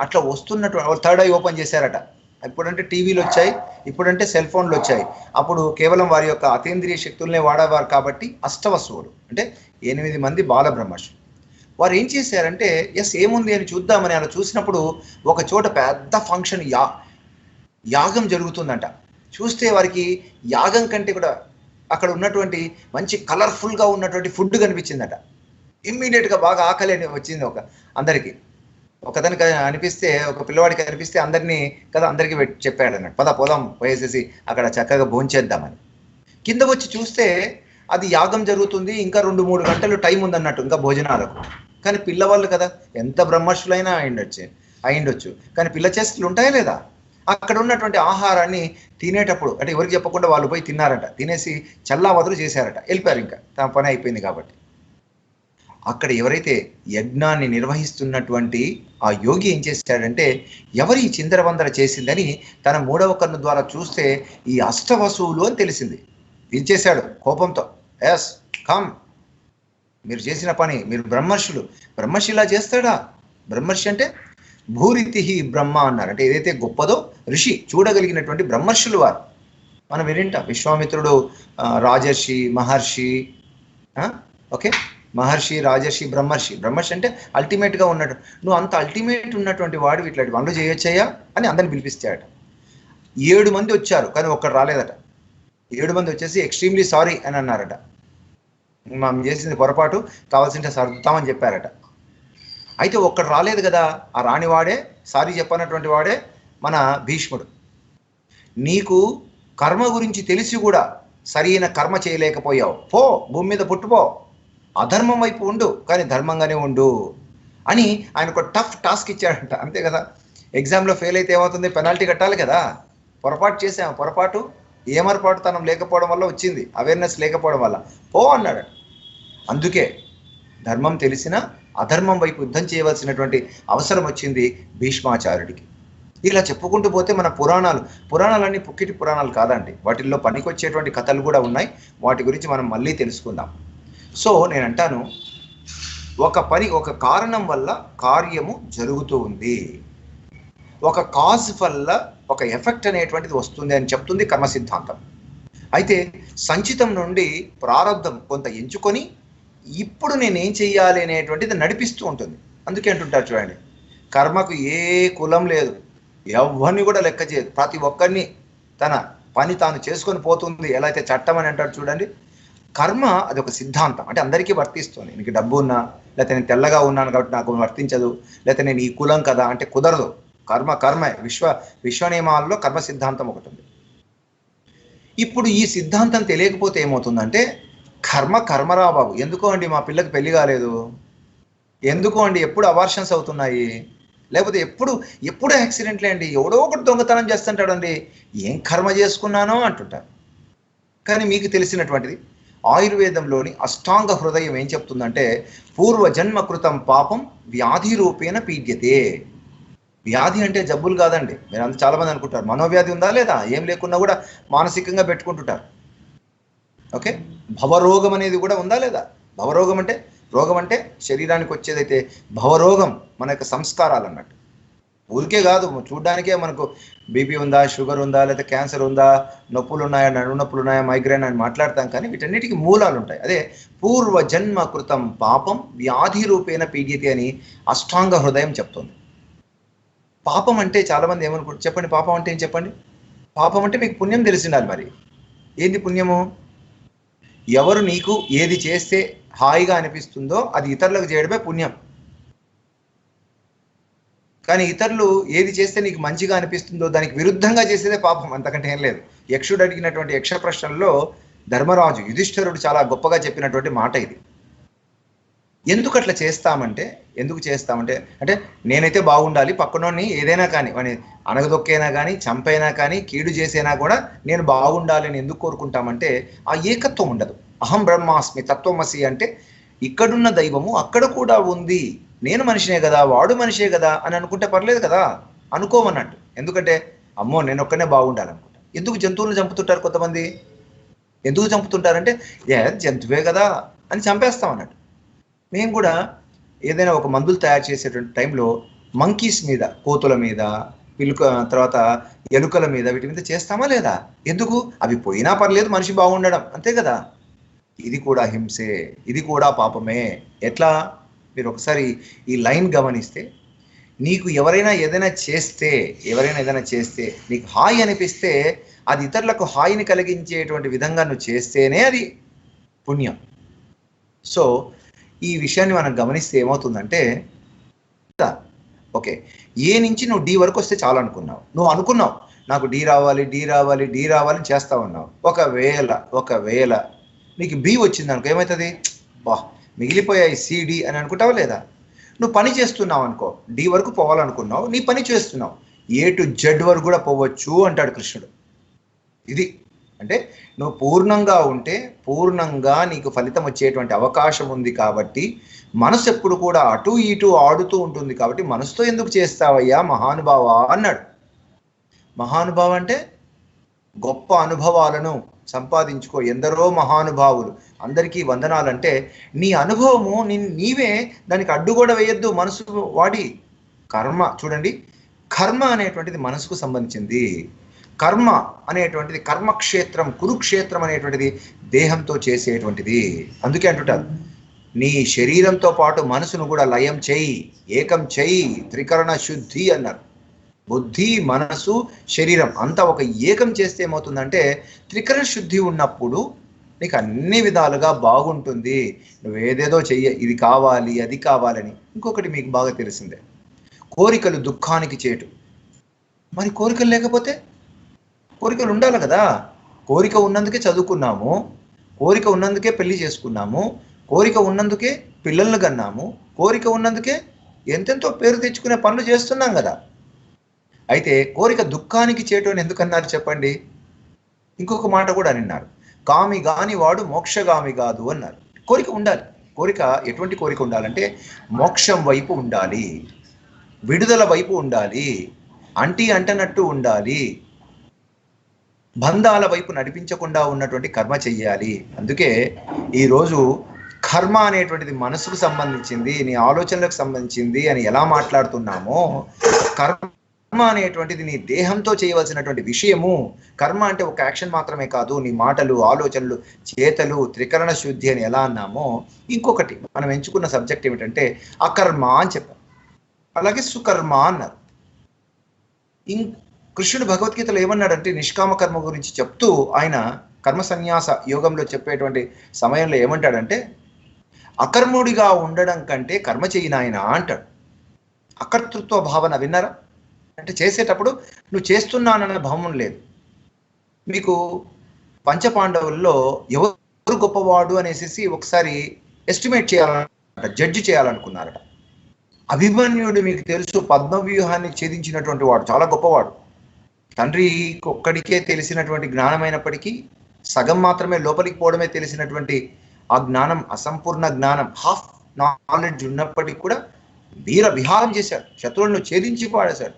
అట్లా వస్తున్నటువంటి థర్డ్ ఐ ఓపెన్ చేశారట. ఇప్పుడంటే టీవీలు వచ్చాయి, ఇప్పుడంటే సెల్ ఫోన్లు వచ్చాయి, అప్పుడు కేవలం వారి యొక్క అతీంద్రియ శక్తులనే వాడేవారు కాబట్టి అష్టవసువులు అంటే 8 మంది బాలబ్రహ్మర్షులు. వారు ఏం చేశారంటే, ఎస్ ఏముంది అని చూద్దామని అలా చూసినప్పుడు ఒక చోట పెద్ద ఫంక్షన్ యాగం జరుగుతుందంట. చూస్తే వారికి యాగం కంటే కూడా అక్కడ ఉన్నటువంటి మంచి కలర్ఫుల్గా ఉన్నటువంటి ఫుడ్ కనిపించిందట. ఇమ్మీడియట్గా బాగా ఆకలి అని వచ్చింది అందరికీ. ఒకదానికి అనిపిస్తే, ఒక పిల్లవాడికి అనిపిస్తే అందరినీ కదా అందరికీ చెప్పాడు అన్నట్టు, పద పోదాం పోయేసేసి అక్కడ చక్కగా భోంచేద్దామని. కింద వచ్చి చూస్తే అది యాగం జరుగుతుంది, ఇంకా 2-3 గంటలు టైం ఉందన్నట్టు ఇంకా భోజనాలకు. కానీ పిల్లవాళ్ళు కదా, ఎంత బ్రహ్మర్షులైనా అయిండొచ్చు, కానీ పిల్ల చేష్టలు ఉంటాయా లేదా. అక్కడ ఉన్నటువంటి ఆహారాన్ని తినేటప్పుడు అంటే ఎవరికి చెప్పకుండా వాళ్ళు పోయి తిన్నారట, తినేసి చల్లావదులు చేశారట, వెళ్ళిపోయారు, ఇంకా తమ పని అయిపోయింది కాబట్టి. అక్కడ ఎవరైతే యజ్ఞాన్ని నిర్వహిస్తున్నటువంటి ఆ యోగి ఏం చేశాడంటే, ఎవరి చిందరవందర చేసిందని తన 3వ కన్ను ద్వారా చూస్తే ఈ అష్టవసువులు అని తెలిసింది. పిలిచేశాడు కోపంతో, ఎస్ కమ్, మీరు చేసిన పని, మీరు బ్రహ్మర్షులు, బ్రహ్మర్షి ఇలా చేస్తాడా, బ్రహ్మర్షి అంటే భూరితి బ్రహ్మ అన్నారు, అంటే ఏదైతే గొప్పదో ఋషి చూడగలిగినటువంటి బ్రహ్మర్షులు వారు. మనం వింటాం విశ్వామిత్రుడు రాజర్షి, మహర్షి, ఓకే, మహర్షి, రాజర్షి, బ్రహ్మర్షి. బ్రహ్మర్షి అంటే అల్టిమేట్గా ఉన్నట్టు, నువ్వు అంత అల్టిమేట్ ఉన్నటువంటి వాడు ఇట్లాంటి పనులు చేయొచ్చయ్యా అని అందరిని పిలిపిస్తాడట. 7 మంది వచ్చారు కానీ ఒక్కడు రాలేదట. 7 మంది వచ్చేసి ఎక్స్ట్రీమ్లీ సారీ అని అన్నారట, మనం చేసింది పొరపాటు, కావాల్సింటే సర్దుతామని చెప్పారట. అయితే ఒక్కడు రాలేదు కదా, ఆ రానివాడే, సారీ చెప్పనటువంటి వాడే మన భీష్ముడు. నీకు కర్మ గురించి తెలిసి కూడా సరైన కర్మ చేయలేకపోయావు, పో భూమి మీద పుట్టుపో, అధర్మం వైపు ఉండు కానీ ధర్మంగానే ఉండు అని ఆయన ఒక టఫ్ టాస్క్ ఇచ్చాడంట. అంతే కదా, ఎగ్జామ్లో ఫెయిల్ అయితే ఏమవుతుంది, పెనాల్టీ కట్టాలి కదా. పొరపాటు చేసాము, పొరపాటు ఏమరపాటుతనం లేకపోవడం వల్ల వచ్చింది, అవేర్నెస్ లేకపోవడం వల్ల పో అన్నాడు. అందుకే ధర్మం తెలిసిన అధర్మం వైపు యుద్ధం చేయవలసినటువంటి అవసరం వచ్చింది భీష్మాచార్యుడికి. ఇలా చెప్పుకుంటూ పోతే మన పురాణాలన్నీ పుక్కిటి పురాణాలు కాదండి, వాటిల్లో పనికొచ్చేటువంటి కథలు కూడా ఉన్నాయి, వాటి గురించి మనం మళ్ళీ తెలుసుకుందాం. సో నేను అంటాను, ఒక కారణం వల్ల కార్యము జరుగుతూ ఉంది, ఒక కాజ్ వల్ల ఒక ఎఫెక్ట్ అనేటువంటిది వస్తుంది అని చెప్తుంది కర్మ సిద్ధాంతం. అయితే సంచితం నుండి ప్రారంధం కొంత ఎంచుకొని ఇప్పుడు నేనేం చెయ్యాలి అనేటువంటిది నడిపిస్తూ ఉంటుంది. అందుకే అంటుంటారు చూడండి, కర్మకు ఏ కులం లేదు, ఎవరిని కూడా లెక్క చేయదు, ప్రతి ఒక్కరిని తన పని తాను చేసుకొని పోతుంది. ఎలా అయితే చట్టం అని అంటారు చూడండి, కర్మ అది ఒక సిద్ధాంతం, అంటే అందరికీ వర్తిస్తుంది. నీకు డబ్బు ఉన్నా, లేకపోతే నేను తెల్లగా ఉన్నాను కాబట్టి నాకు వర్తించదు, లేకపోతే నేను ఈ కులం కదా అంటే కుదరదు. కర్మే విశ్వ నియమాల్లో కర్మ సిద్ధాంతం ఒకటి ఉంది. ఇప్పుడు ఈ సిద్ధాంతం తెలియకపోతే ఏమవుతుందంటే, కర్మరా బాబు, ఎందుకో అండి మా పిల్లకి పెళ్లి కాలేదు, ఎందుకో అండి ఎప్పుడు అబార్షన్స్ అవుతున్నాయి, లేకపోతే ఎప్పుడు యాక్సిడెంట్లే అండి, ఎవడో ఒకటి దొంగతనం చేస్తుంటాడండి, ఏం కర్మ చేసుకున్నానో అంటుంటారు. కానీ మీకు తెలిసినటువంటిది ఆయుర్వేదంలోని అష్టాంగ హృదయం ఏం చెప్తుందంటే పూర్వజన్మ కృతం పాపం వ్యాధి రూపేణ పీడ్యతే. వ్యాధి అంటే జబ్బులు కాదండి. మీరు అంత చాలా మంది అనుకుంటారు మనోవ్యాధి ఉందా లేదా, ఏం లేకున్నా కూడా మానసికంగా పెట్టుకుంటుంటారు. ఓకే, భవరోగం అనేది కూడా ఉందా లేదా. భవరోగం అంటే రోగం అంటే శరీరానికి వచ్చేదైతే భవరోగం మన యొక్క సంస్కారాలు అన్నట్టు. ఊరికే కాదు, చూడ్డానికే మనకు బీపీ ఉందా, షుగర్ ఉందా, లేదా క్యాన్సర్ ఉందా, నొప్పులు ఉన్నాయా, నడుము నొప్పులు ఉన్నాయా, మైగ్రేన్ అని మాట్లాడతాం, కానీ వీటన్నిటికీ మూలాలు ఉంటాయి. అదే పూర్వ జన్మ కృతం పాపం వ్యాధి రూపేణ పీడ్యతే అని అష్టాంగ హృదయం చెప్తుంది. పాపం అంటే చాలా మంది ఏమనుకుంటారు చెప్పండి, పాపం అంటే ఏం చెప్పండి. పాపం అంటే మీకు పుణ్యం తెలిసి ఉండాలి. మరి ఏంది పుణ్యము? ఎవరు నీకు ఏది చేస్తే హాయిగా అనిపిస్తుందో అది ఇతరులకు చేయడమే పుణ్యం. కానీ ఇతరులు ఏది చేస్తే నీకు మంచిగా అనిపిస్తుందో దానికి విరుద్ధంగా చేసేదే పాపం, అంతకంటే ఏం లేదు. యక్షుడు అడిగినటువంటి యక్ష ప్రశ్నల్లో ధర్మరాజు యుధిష్ఠిరుడు చాలా గొప్పగా చెప్పినటువంటి మాట ఇది. ఎందుకు అట్లా చేస్తామంటే అంటే నేనైతే బాగుండాలి, పక్కనోని ఏదైనా కానీ వాని అనగదొక్కైనా కానీ చంపైనా కానీ కీడు చేసైనా కూడా నేను బాగుండాలి అని ఎందుకు కోరుకుంటామంటే ఆ ఏకత్వం ఉండదు. అహం బ్రహ్మాస్మి తత్వమసి అంటే ఇక్కడున్న దైవము అక్కడ కూడా ఉంది, నేను మనిషినే కదా వాడు మనిషే కదా అని అనుకుంటే పర్లేదు కదా, అనుకోమన్నట్టు. ఎందుకంటే అమ్మో నేను ఒక్కనే బాగుండాలనుకుంటా. ఎందుకు జంతువులను చంపుతుంటారు కొంతమంది? ఎందుకు చంపుతుంటారంటే జంతువే కదా అని చంపేస్తాం అన్నట్టు. మేము కూడా ఏదైనా ఒక మందులు తయారు చేసేటువంటి టైంలో మంకీస్ మీద, కోతుల మీద, తర్వాత ఎలుకల మీద, వీటి మీద చేస్తామా లేదా? ఎందుకు? అవి పోయినా పర్లేదు, మనిషి బాగుండడం అంతే కదా. ఇది కూడా హింసే, ఇది కూడా పాపమే. ఎట్లా? మీరు ఒకసారి ఈ లైన్ గమనిస్తే, నీకు ఎవరైనా ఏదైనా చేస్తే నీకు హాయి అనిపిస్తే అది ఇతరులకు హాయిని కలిగించేటువంటి విధంగా నువ్వు చేస్తేనే అది పుణ్యం. సో ఈ విషయాన్ని మనం గమనిస్తే ఏమవుతుందంటే, ఓకే, ఏ నుంచి నువ్వు డి వరకు వస్తే చాలు అనుకున్నావు. నువ్వు అనుకున్నావు నాకు డి రావాలి చేస్తా ఉన్నావు. ఒకవేళ నీకు బి వచ్చింది అనుకో, ఏమవుతుంది? బా మిగిలిపోయాయి సిడి అని అనుకుంటావా లేదా? నువ్వు పని చేస్తున్నావు అనుకో, డి వరకు పోవాలనుకున్నావు, నీ పని చేస్తున్నావు, ఏ టు జెడ్ వరకు కూడా పోవచ్చు అంటాడు కృష్ణుడు. ఇది అంటే నువ్వు పూర్ణంగా ఉంటే పూర్ణంగా నీకు ఫలితం వచ్చేటువంటి అవకాశం ఉంది. కాబట్టి మనసు ఎప్పుడు కూడా అటు ఇటు ఆడుతూ ఉంటుంది. కాబట్టి మనసుతో ఎందుకు చేస్తావయ్యా మహానుభావ అన్నాడు. మహానుభావ అంటే గొప్ప అనుభవాలను సంపాదించుకో, ఎందరో మహానుభావులు, అందరికీ వందనాలంటే నీ అనుభవము నీవే దానికి అడ్డు కూడా వేయొద్దు. మనసు వాడి కర్మ చూడండి, కర్మ అనేటువంటిది మనసుకు సంబంధించింది. కర్మ అనేటువంటిది కర్మక్షేత్రం, కురుక్షేత్రం అనేటువంటిది దేహంతో చేసేటువంటిది. అందుకే అంటుంటారు నీ శరీరంతో పాటు మనసును కూడా లయం చేయి, ఏకం చేయి, త్రికరణ శుద్ధి అన్నారు. బుద్ధి, మనసు, శరీరం అంతా ఒక ఏకం చేస్తే ఏమవుతుందంటే త్రికరణ శుద్ధి ఉన్నప్పుడు నీకు అన్ని విధాలుగా బాగుంటుంది. నువ్వు ఏదేదో చెయ్య, ఇది కావాలి అది కావాలని. ఇంకొకటి మీకు బాగా తెలిసిందే, కోరికలు దుఃఖానికి చేటు. మరి కోరికలు లేకపోతే? కోరికలు ఉండాలి కదా. కోరిక ఉన్నందుకే చదువుకున్నాము, కోరిక ఉన్నందుకే పెళ్లి చేసుకున్నాము, కోరిక ఉన్నందుకే పిల్లలను కన్నాము, కోరిక ఉన్నందుకే ఎంతెంతో పేరు తెచ్చుకునే పనులు చేస్తున్నాం కదా. అయితే కోరిక దుఃఖానికి చేటు అని ఎందుకన్నారు చెప్పండి? ఇంకొక మాట కూడా అన్నారు, కామి గాని వాడు మోక్షగామి కాదు అన్నారు. కోరిక ఉండాలి. కోరిక ఎటువంటి కోరిక ఉండాలంటే మోక్షం వైపు ఉండాలి, విడుదల వైపు ఉండాలి, అంటనట్టు ఉండాలి, బంధాల వైపు నడిపించకుండా ఉన్నటువంటి కర్మ చెయ్యాలి. అందుకే ఈరోజు కర్మ అనేటువంటిది మనసుకు సంబంధించింది, నీ ఆలోచనలకు సంబంధించింది అని ఎలా మాట్లాడుతున్నామో, కర్మ అనేటువంటిది నీ దేహంతో చేయవలసినటువంటి విషయము. కర్మ అంటే ఒక యాక్షన్ మాత్రమే కాదు, నీ మాటలు, ఆలోచనలు, చేతలు, త్రికరణ శుద్ధి అని ఎలా అన్నామో, ఇంకొకటి మనం ఎంచుకున్న సబ్జెక్ట్ ఏమిటంటే అకర్మ అని చెప్పాం. అలాగే సుకర్మ అన్నారు. కృష్ణుడు భగవద్గీతలో ఏమన్నాడంటే నిష్కామ కర్మ గురించి చెప్తూ ఆయన కర్మ సన్యాస యోగంలో చెప్పేటువంటి సమయంలో ఏమంటాడంటే అకర్ముడిగా ఉండడం కంటే కర్మ చెయ్యి నాయనా అంటాడు. అకర్తృత్వ భావన విన్నారా? అంటే చేసేటప్పుడు నువ్వు చేస్తున్నానన్న భావం లేదు. మీకు పంచపాండవుల్లో ఎవరు గొప్పవాడు అనేసి ఒకసారి ఎస్టిమేట్ చేయాలన్నట, జడ్జి చేయాలనుకున్నారట. అభిమన్యుడు మీకు తెలుసు, పద్మవ్యూహాన్ని ఛేదించినటువంటి వాడు, చాలా గొప్పవాడు. తండ్రి ఒక్కడికే తెలిసినటువంటి జ్ఞానమైనప్పటికీ సగం మాత్రమే లోపలికి పోవడమే తెలిసినటువంటి ఆ జ్ఞానం, అసంపూర్ణ జ్ఞానం, హాఫ్ నాలెడ్జ్ ఉన్నప్పటికీ కూడా వీర విహారం చేశాడు, శత్రువులను ఛేదించి పాడేశాడు.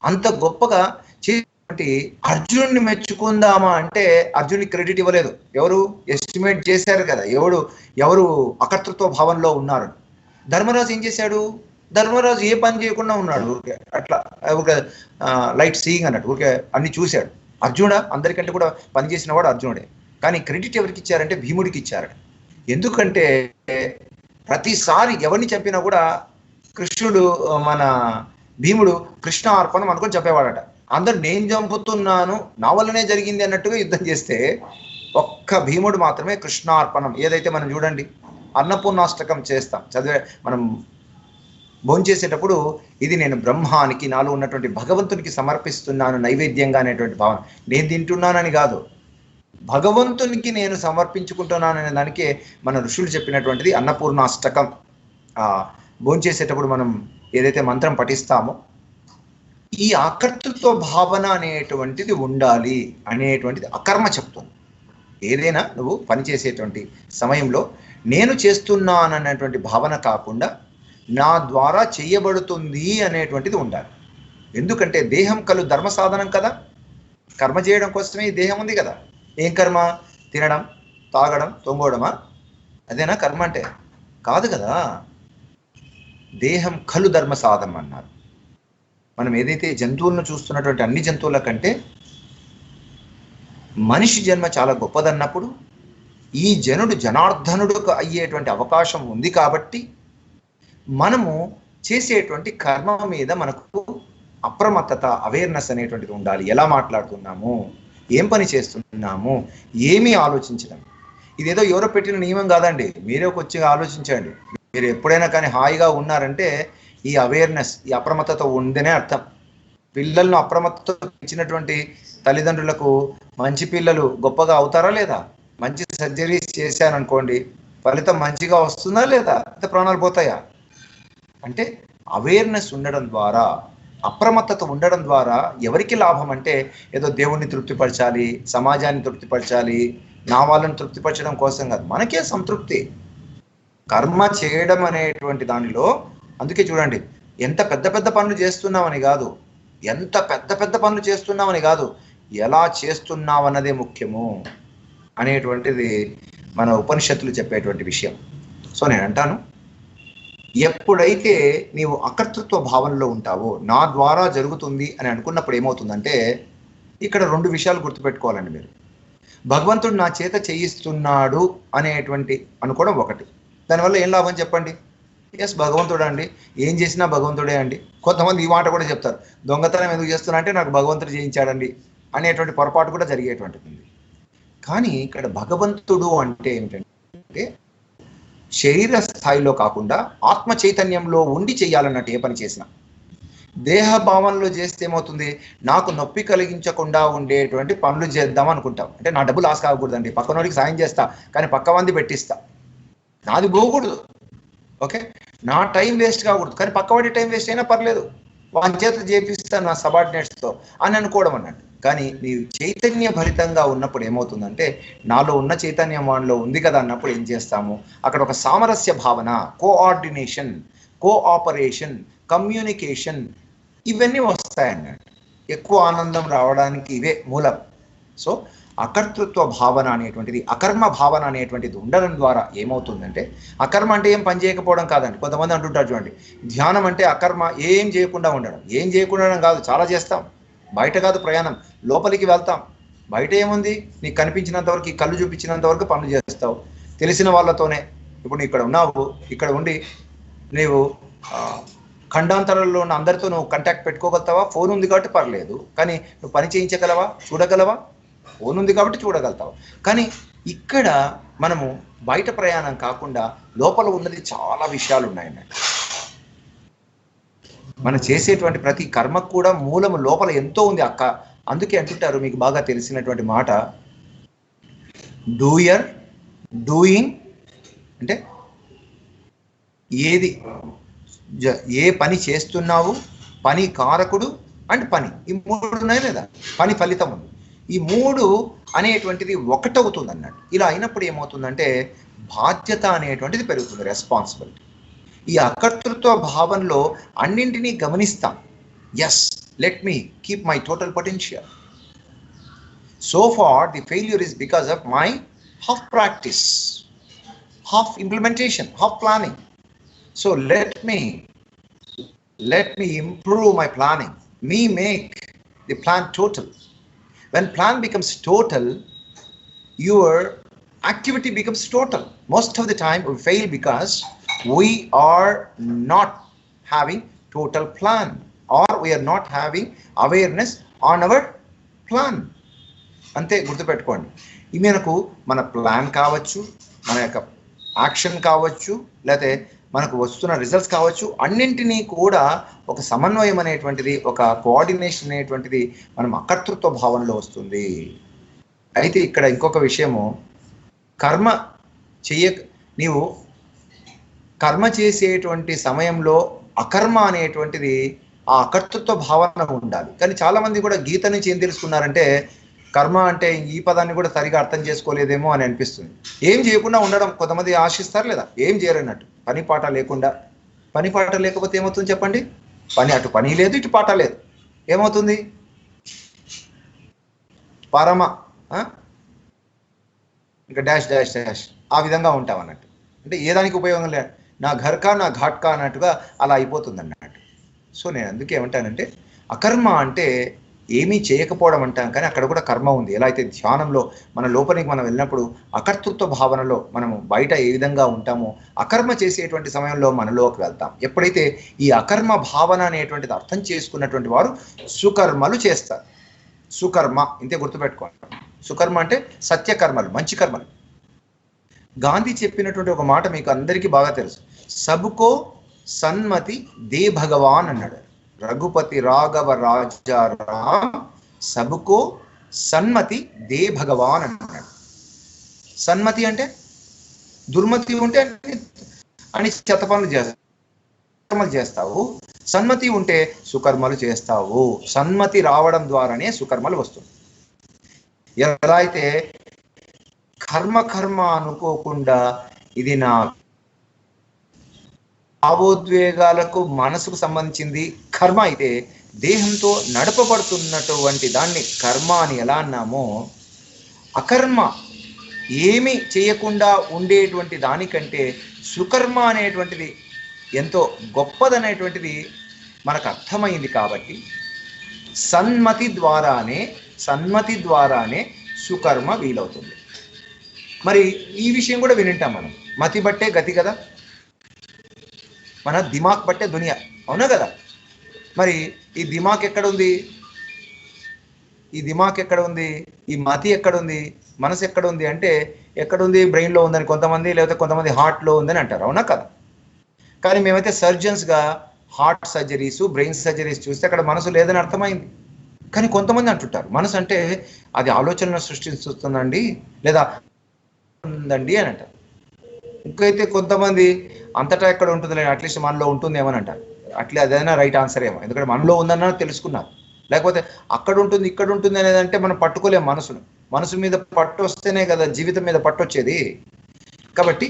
అంత గొప్పగా చేసినటువంటి అర్జునుడిని మెచ్చుకుందామా అంటే అర్జునుడికి క్రెడిట్ ఇవ్వలేదు. ఎవరు ఎస్టిమేట్ చేశారు కదా ఎవరు అకర్తృత్వ భావంలో ఉన్నారు. ధర్మరాజు ఏం చేశాడు? ధర్మరాజు ఏ పని చేయకుండా ఉన్నాడు, ఊరికే అట్లా ఊరికే లైట్ సీయింగ్ అన్నట్టు ఊరికే అన్ని చూశాడు. అర్జునుడా అందరికంటే కూడా పనిచేసిన వాడు అర్జునుడే. కానీ క్రెడిట్ ఎవరికి ఇచ్చారంటే భీముడికి ఇచ్చారు. ఎందుకంటే ప్రతిసారి ఎవరిని చంపినా కూడా కృష్ణుడు మన భీముడు కృష్ణ అర్పణం అనుకొని చెప్పేవాడట. అందరు నేను చంపుతున్నాను, నా వల్లనే జరిగింది అన్నట్టుగా యుద్ధం చేస్తే ఒక్క భీముడు మాత్రమే కృష్ణార్పణం. ఏదైతే మనం చూడండి అన్నపూర్ణాష్టకం చేస్తాం, చదివే మనం భోంచేసేటప్పుడు ఇది నేను బ్రహ్మానికి, నాలో ఉన్నటువంటి భగవంతునికి సమర్పిస్తున్నాను నైవేద్యంగా అనేటువంటి భావన. నేను తింటున్నానని కాదు, భగవంతునికి నేను సమర్పించుకుంటున్నాననే దానికే మన ఋషులు చెప్పినటువంటిది అన్నపూర్ణాష్టకం. భోంచేసేటప్పుడు మనం ఏదైతే మంత్రం పఠిస్తామో ఈ అకర్తృత్వ భావన అనేటువంటిది ఉండాలి అనేటువంటిది అకర్మ చెప్తుంది. ఏదైనా నువ్వు పనిచేసేటువంటి సమయంలో నేను చేస్తున్నాననేటువంటి భావన కాకుండా నా ద్వారా చేయబడుతుంది అనేటువంటిది ఉండాలి. ఎందుకంటే దేహం కలు ధర్మ సాధనం కదా, కర్మ చేయడం కోసమే ఈ దేహం ఉంది కదా. ఏం కర్మ? తినడం, తాగడం, తొంగోడమా? అదేనా కర్మ అంటే? కాదు కదా. దేహం కలు ధర్మ సాధనం అన్నారు. మనం ఏదైతే జంతువులను చూస్తున్నటువంటి అన్ని జంతువుల కంటే మనిషి జన్మ చాలా గొప్పదన్నప్పుడు ఈ జనుడు జనార్దనుడు అయ్యేటువంటి అవకాశం ఉంది కాబట్టి మనము చేసేటువంటి కర్మ మీద మనకు అప్రమత్తత, అవేర్నెస్ అనేటువంటిది ఉండాలి. ఎలా మాట్లాడుతున్నాము, ఏం పని చేస్తున్నాము, ఏమీ ఆలోచించడం. ఇదేదో ఎవరో పెట్టిన నియమం కాదండి, మీరే వచ్చి ఆలోచించండి. మీరు ఎప్పుడైనా కానీ హాయిగా ఉన్నారంటే ఈ అవేర్నెస్, ఈ అప్రమత్తత ఉందనే అర్థం. పిల్లలను అప్రమత్తత ఇచ్చినటువంటి తల్లిదండ్రులకు మంచి పిల్లలు గొప్పగా అవుతారా లేదా? మంచి సర్జరీస్ చేశారనుకోండి, ఫలితం మంచిగా వస్తుందా లేదా? అయితే ప్రాణాలు పోతాయా? అంటే అవేర్నెస్ ఉండడం ద్వారా, అప్రమత్తత ఉండడం ద్వారా ఎవరికి లాభం అంటే ఏదో దేవుణ్ణి తృప్తిపరచాలి, సమాజాన్ని తృప్తిపరచాలి, నా వాళ్ళని తృప్తిపరచడం కోసం కాదు, మనకే సంతృప్తి. కర్మ చేయడం అనేటువంటి దానిలో అందుకే చూడండి, ఎంత పెద్ద పెద్ద పనులు చేస్తున్నామని కాదు, ఎంత పెద్ద పెద్ద పనులు చేస్తున్నామని కాదు, ఎలా చేస్తున్నామన్నదే ముఖ్యము అనేటువంటిది మన ఉపనిషత్తులు చెప్పేటువంటి విషయం. సో నేను అంటాను, ఎప్పుడైతే నీవు అకర్తృత్వ భావనలో ఉంటావో, నా ద్వారా జరుగుతుంది అని అనుకున్నప్పుడు ఏమవుతుందంటే, ఇక్కడ రెండు విషయాలు గుర్తుపెట్టుకోవాలండి మీరు. భగవంతుడు నా చేత చేయిస్తున్నాడు అనేటువంటి అనుకోవడం ఒకటి. దానివల్ల ఏం లాభం చెప్పండి? ఎస్, భగవంతుడు అండి, ఏం చేసినా భగవంతుడే అండి. కొంతమంది ఈ మాట కూడా చెప్తారు, దొంగతనం ఎందుకు చేస్తున్నా అంటే నాకు భగవంతుడు చేయించాడండి అనేటువంటి పొరపాటు కూడా జరిగేటువంటిది. కానీ ఇక్కడ భగవంతుడు అంటే ఏమిటంటే శరీర స్థాయిలో కాకుండా ఆత్మ చైతన్యంలో ఉండి చేయాలన్నట్టు ఏ పని చేసినా. దేహ భావనలో చేస్తే ఏమవుతుంది? నాకు నొప్పి కలిగించకుండా ఉండేటువంటి పనులు చేద్దాం అనుకుంటాం. అంటే నా డబ్బు లాస్ కాకూడదండి, పక్కనోడికి సాయం చేస్తా కానీ పక్క మంది పెట్టిస్తా, నాది పోకూడదు, ఓకే, నా టైం వేస్ట్ కాకూడదు కానీ పక్కవాడి టైం వేస్ట్ అయినా పర్లేదు, వాని చేత చేపిస్తాను నా సబార్డినేట్స్తో అని అనుకోవడం అన్నట్టు. కానీ నీవు చైతన్య భరితంగా ఉన్నప్పుడు ఏమవుతుందంటే, నాలో ఉన్న చైతన్యం వానిలో ఉంది కదా అన్నప్పుడు ఏం చేస్తాము, అక్కడ ఒక సామరస్య భావన, కోఆర్డినేషన్, కోఆపరేషన్, కమ్యూనికేషన్ ఇవన్నీ వస్తాయన్నట్టు. ఎక్కువ ఆనందం రావడానికి ఇవే మూలం. సో అకర్తృత్వ భావన అనేటువంటిది, అకర్మ భావన అనేటువంటిది ఉండడం ద్వారా ఏమవుతుందంటే, అకర్మ అంటే ఏం పని చేయకపోవడం కాదండి. కొంతమంది అంటుంటారు చూడండి, ధ్యానం అంటే అకర్మ, ఏం చేయకుండా ఉండడం. ఏం చేయకుండా ఉండడం కాదు, చాలా చేస్తాం. బయట కాదు ప్రయాణం, లోపలికి వెళ్తాం. బయట ఏముంది? నీకు కనిపించినంత వరకు, ఈ కళ్ళు చూపించినంత వరకు పనులు చేస్తావు తెలిసిన వాళ్ళతోనే. ఇప్పుడు నువ్వు ఇక్కడ ఉన్నావు, ఇక్కడ ఉండి నీవు ఖండాంతరంలో ఉన్న అందరితో నువ్వు కాంటాక్ట్ పెట్టుకోగలుగుతావా? ఫోన్ ఉంది కాబట్టి పర్లేదు, కానీ నువ్వు పని చేయించగలవా? చూడగలవా? ఫోన్ ఉంది కాబట్టి చూడగలుగుతావు. కానీ ఇక్కడ మనము బయట ప్రయాణం కాకుండా లోపల ఉన్నది చాలా విషయాలు ఉన్నాయన్నట్టు. మనం చేసేటువంటి ప్రతి కర్మకు కూడా మూలము లోపల ఎంతో ఉంది అక్క. అందుకే అంటుంటారు, మీకు బాగా తెలిసినటువంటి మాట, డూయర్, డూయింగ్ అంటే ఏ పని చేస్తున్నావు, పని కారకుడు అండ్ పని, ఈ మూడు ఉన్నాయి లేదా? పని ఫలితం ఉంది. ఈ 3 అనేటువంటిది ఒకటవుతుంది అన్నట్టు. ఇలా అయినప్పుడు ఏమవుతుందంటే బాధ్యత అనేటువంటిది పెరుగుతుంది, రెస్పాన్సిబిలిటీ. ఈ అకర్తృత్వ భావనలో అన్నింటినీ గమనిస్తాం. Yes, let me keep my total potential. So far the failure is because of my half practice, half implementation, half planning. So let me improve my planning. Me make the plan total. When plan becomes total, your activity becomes total. Most of the time we fail because we are not having total plan, or we are not having awareness on our plan. అంతే, గుర్తుపెట్టుకోండి. ఈ మనకు మన plan కావచ్చు, మన యొక్క action కావచ్చు, లేకపోతే మనకు వస్తున్న రిజల్ట్స్ కావచ్చు, అన్నింటినీ కూడా ఒక సమన్వయం అనేటువంటిది, ఒక కోఆర్డినేషన్ అనేటువంటిది మనం అకర్తృత్వ భావనలో వస్తుంది. అయితే ఇక్కడ ఇంకొక విషయము, నీవు కర్మ చేసేటువంటి సమయంలో అకర్మ అనేటువంటిది ఆ అకర్తృత్వ భావన ఉండాలి. కానీ చాలామంది కూడా గీత నుంచి ఏం తెలుసుకున్నారంటే కర్మ అంటే ఈ పదాన్ని కూడా సరిగా అర్థం చేసుకోలేదేమో అని అనిపిస్తుంది. ఏం చేయకుండా ఉండడం కొంతమంది ఆశిస్తారు, లేదా ఏం చేయరన్నట్టు, పని పాట లేకుండా. పని పాట లేకపోతే ఏమవుతుంది చెప్పండి? అటు పని లేదు, ఇటు పాట లేదు, ఏమవుతుంది? పరమ ఇంకా డాష్ డాష్ డాష్ ఆ విధంగా ఉంటాం అన్నట్టు. అంటే ఏ దానికి ఉపయోగం లేదు, నా ఘర్కా నా ఘాట్కా అన్నట్టుగా అలా అయిపోతుంది అన్నట్టు. సో నేను అందుకే ఏమంటానంటే అకర్మ అంటే ఏమీ చేయకపోవడం అంటాం, కానీ అక్కడ కూడా కర్మ ఉంది. ఎలా అయితే ధ్యానంలో మన లోపలికి మనం వెళ్ళినప్పుడు అకర్తృత్వ భావనలో మనము బయట ఏ విధంగా ఉంటామో అకర్మ చేసేటువంటి సమయంలో మనలోకి వెళ్తాం. ఎప్పుడైతే ఈ అకర్మ భావన అనేటువంటిది అర్థం చేసుకున్నటువంటి వారు సుకర్మలు చేస్తారు. సుకర్మ ఇంతే గుర్తుపెట్టుకోండి. సుకర్మ అంటే సత్యకర్మలు, మంచి కర్మలు. గాంధీ చెప్పినటువంటి ఒక మాట మీకు అందరికీ బాగా తెలుసు, సబ్కో సన్మతి దే భగవాన్ అన్నాడు. రఘుపతి రాఘవ రాజారాం సబ్కో సన్మతి దే భగవాన్ అన్నాడు. సన్మతి అంటే దుర్మతి ఉంటే అని చెత్త పనులు చేస్తావు, సన్మతి ఉంటే సుకర్మలు చేస్తావు. సన్మతి రావడం ద్వారానే సుకర్మలు వస్తుంది. ఎలా అయితే కర్మ అనుకోకుండా ఇది నా భావోద్వేగాలకు మనసుకు సంబంధించింది కర్మ అయితే, దేహంతో నడపబడుతున్నటువంటి దాన్ని కర్మ అని ఎలా అన్నామో, అకర్మ ఏమి చేయకుండా ఉండేటువంటి దానికంటే సుకర్మ అనేటువంటిది ఎంతో గొప్పదనేటువంటిది మనకు అర్థమైంది. కాబట్టి సన్మతి ద్వారానే సుకర్మ వీలవుతుంది. మరి ఈ విషయం కూడా వినింటాం మనం, మతి బట్టే గతి కదా, మన దిమాగ్ బట్టే దునియా, అవునా కదా? మరి ఈ దిమాగ్ ఎక్కడుంది? ఈ మతి ఎక్కడుంది? మనసు ఎక్కడుంది అంటే ఎక్కడుంది? బ్రెయిన్లో ఉందని కొంతమంది, లేకపోతే కొంతమంది హార్ట్లో ఉందని అంటారు, అవునా కదా? కానీ మేమైతే సర్జన్స్గా హార్ట్ సర్జరీస్, బ్రెయిన్ సర్జరీస్ చూస్తే అక్కడ మనసు లేదని అర్థమైంది. కానీ కొంతమంది అంటుంటారు మనసు అంటే అది ఆలోచనను సృష్టిస్తుందండి, లేదా ఉందండి అని అంటారు. ఇంకైతే కొంతమంది అంతటా ఎక్కడ ఉంటుంది, అట్లీస్ట్ మనలో ఉంటుంది ఏమని అంటారు. అదైనా రైట్ ఆన్సర్ ఏమో, ఎందుకంటే మనలో ఉందన్న తెలుసుకున్నారు. లేకపోతే అక్కడ ఉంటుంది ఇక్కడ ఉంటుంది అనేది అంటే మనం పట్టుకోలేము మనసు మీద పట్టు వస్తేనే కదా జీవితం మీద పట్టు వచ్చేది. కాబట్టి